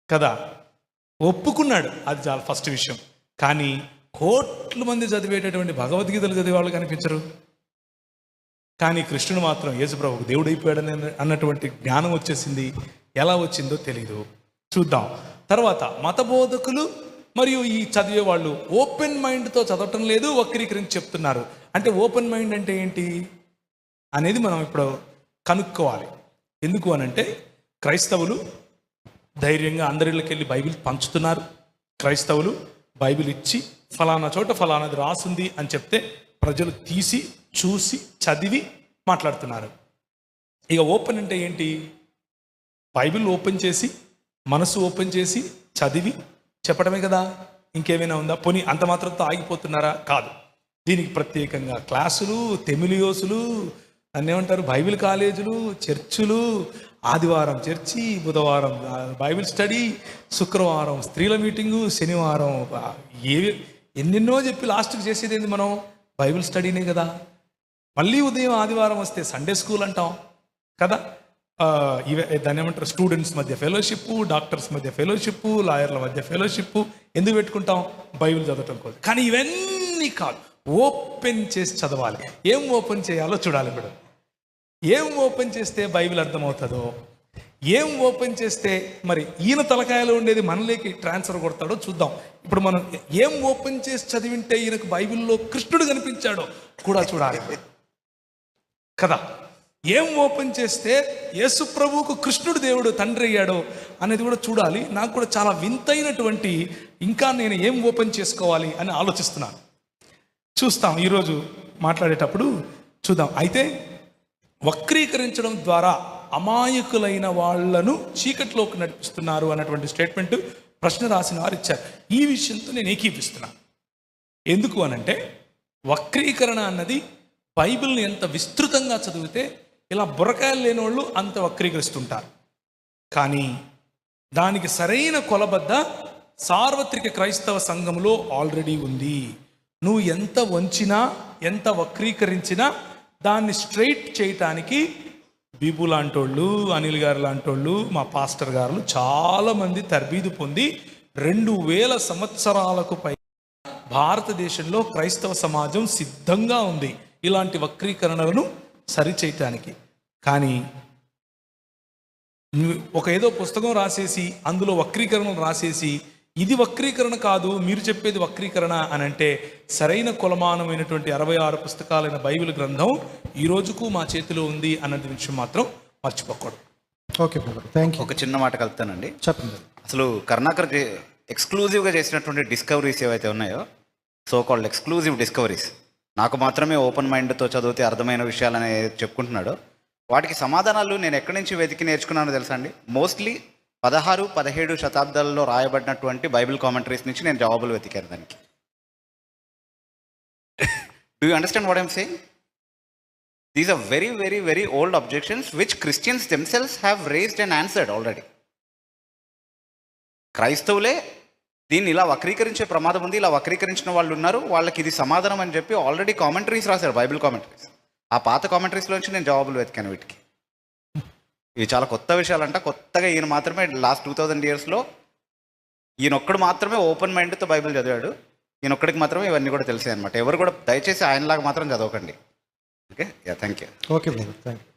కదా. ఒప్పుకున్నాడు, అది చాలా ఫస్ట్ విషయం. కానీ కోట్ల మంది చదివేటటువంటి భగవద్గీతలు చదివే వాళ్ళు కనిపించరు. కానీ కృష్ణుడు మాత్రం యేసుప్రభువు దేవుడు అయిపోయాడని అన్నటువంటి జ్ఞానం వచ్చేసింది. ఎలా వచ్చిందో తెలీదు, చూద్దాం. తర్వాత మత బోధకులు మరియు ఈ చదివే వాళ్ళు ఓపెన్ మైండ్తో చదవటం లేదు, వక్రీకరించి చెప్తున్నారు. అంటే ఓపెన్ మైండ్ అంటే ఏంటి అనేది మనం ఇప్పుడు కనుక్కోవాలి. ఎందుకు అనంటే క్రైస్తవులు ధైర్యంగా అందరిలోకి వెళ్ళి బైబిల్ పంచుతున్నారు. క్రైస్తవులు బైబిల్ ఇచ్చి ఫలానా చోట ఫలానాది రాసుంది అని చెప్తే ప్రజలు తీసి చూసి చదివి మాట్లాడుతున్నారు. ఇక ఓపెన్ అంటే ఏంటి? బైబిల్ ఓపెన్ చేసి మనసు ఓపెన్ చేసి చదివి చెప్పడమే కదా. ఇంకేమైనా ఉందా? పోనీ అంత మాత్రంతో ఆగిపోతున్నారా? కాదు. దీనికి ప్రత్యేకంగా క్లాసులు, తెమిలియోసులు, అన్నేమంటారు, బైబిల్ కాలేజీలు, చర్చులు, ఆదివారం చర్చి, బుధవారం బైబిల్ స్టడీ, శుక్రవారం స్త్రీల మీటింగు, శనివారం ఎన్నెన్నో చెప్పి లాస్ట్కి చేసేది ఏంది? మనం బైబిల్ స్టడీనే కదా. మళ్ళీ ఉదయం ఆదివారం వస్తే సండే స్కూల్ అంటాం కదా. దాన్ని ఏమంటారు, స్టూడెంట్స్ మధ్య ఫెలోషిప్, డాక్టర్స్ మధ్య ఫెలోషిప్, లాయర్ల మధ్య ఫెలోషిప్. ఎందుకు పెట్టుకుంటాం? బైబిల్ చదవటం కోసం. కానీ ఇవన్నీ కాదు, ఓపెన్ చేసి చదవాలి. ఏం ఓపెన్ చేయాలో చూడాలి. ఇప్పుడు ఏం ఓపెన్ చేస్తే బైబిల్ అర్థమవుతుందో, ఏం ఓపెన్ చేస్తే మరి ఈయన తలకాయలో ఉండేది మనలోకి ట్రాన్స్ఫర్ కొడతాడో చూద్దాం. ఇప్పుడు మనం ఏం ఓపెన్ చేసి చదివింటే ఈయనకు బైబిల్లో కృష్ణుడు కనిపించాడో కూడా చూడాలి కదా. ఏం ఓపెన్ చేస్తే యేసు ప్రభువుకు కృష్ణుడు దేవుడు తండ్రి అయ్యాడో అనేది కూడా చూడాలి. నాకు కూడా చాలా వింతైనటువంటి, ఇంకా నేను ఏం ఓపెన్ చేసుకోవాలి అని ఆలోచిస్తున్నాను. చూస్తాం, ఈరోజు మాట్లాడేటప్పుడు చూద్దాం. అయితే వక్రీకరించడం ద్వారా అమాయకులైన వాళ్లను చీకట్లోకి నడిపిస్తున్నారు అన్నటువంటి స్టేట్మెంట్ ప్రశ్న రాసిన వారు ఇచ్చారు. ఈ విషయంతో నేను ఏకీపిస్తున్నాను. ఎందుకు అనంటే వక్రీకరణ అన్నది బైబిల్ని ఎంత విస్తృతంగా చదివితే ఇలా బుర్రకాయలు లేని వాళ్ళు అంత వక్రీకరిస్తుంటారు. కానీ దానికి సరైన కొలబద్ద సార్వత్రిక క్రైస్తవ సంఘంలో ఆల్రెడీ ఉంది. నువ్వు ఎంత వంచినా, ఎంత వక్రీకరించినా దాన్ని స్ట్రైట్ చేయటానికి బీబు లాంటోళ్ళు, అనిల్ గారు లాంటోళ్ళు, మా పాస్టర్ గారు చాలామంది తర్బీదు పొంది 2000 సంవత్సరాలకు పై భారతదేశంలో క్రైస్తవ సమాజం సిద్ధంగా ఉంది ఇలాంటి వక్రీకరణలను సరిచేయటానికి. కానీ ఒక ఏదో పుస్తకం రాసేసి అందులో వక్రీకరణలు రాసేసి ఇది వక్రీకరణ కాదు, మీరు చెప్పేది వక్రీకరణ అని అంటే సరైన కొలమానమైనటువంటి 66 పుస్తకాలైన బైబిల్ గ్రంథం ఈ రోజుకు మా చేతిలో ఉంది అన్నది విషయం మాత్రం మర్చిపోకూడదు. Okay brother, thank you. ఒక చిన్న మాట కలుపుతానండి. చెప్పండి. అసలు కరుణాకర్ ఎక్స్క్లూజివ్గా చేసినటువంటి డిస్కవరీస్ ఏవైతే ఉన్నాయో, సో కాల్డ్ ఎక్స్క్లూజివ్ డిస్కవరీస్, నాకు మాత్రమే ఓపెన్ మైండ్తో చదివితే అర్థమైన విషయాలని చెప్పుకుంటున్నాడు. వాటికి సమాధానాలు నేను ఎక్కడి నుంచి వెతికి నేర్చుకున్నానో తెలుసా అండి? మోస్ట్లీ 16, 17 శతాబ్దాలలో రాయబడినటువంటి బైబిల్ కామెంటరీస్ నుంచి నేను జవాబులు వెతికాను దానికి. Do you understand what I'm saying? These are very very very old objections which Christians themselves have raised and answered already. క్రైస్తవులే దీన్ని ఇలా వక్రీకరించే ప్రమాదం ఉంది, ఇలా వక్రీకరించిన వాళ్ళు ఉన్నారు, వాళ్ళకి ఇది సమాధానం అని చెప్పి ఆల్రెడీ కామెంటరీస్ రాశారు, బైబిల్ కామెంటరీస్. ఆ పాత కామెంటరీస్లోంచి నేను జవాబులు వెతికాను వీటికి. ఇవి చాలా కొత్త విషయాలంట. కొత్తగా ఈయన మాత్రమే లాస్ట్ 2000 yearsలో ఈయనొక్కడు మాత్రమే ఓపెన్ మైండ్తో బైబిల్ చదివాడు. ఈయనొక్కడికి మాత్రమే ఇవన్నీ కూడా తెలిసాయి అనమాట. ఎవరు కూడా దయచేసి ఆయనలాగా మాత్రం చదవకండి. Okay, thank you. Okay brother, thank you.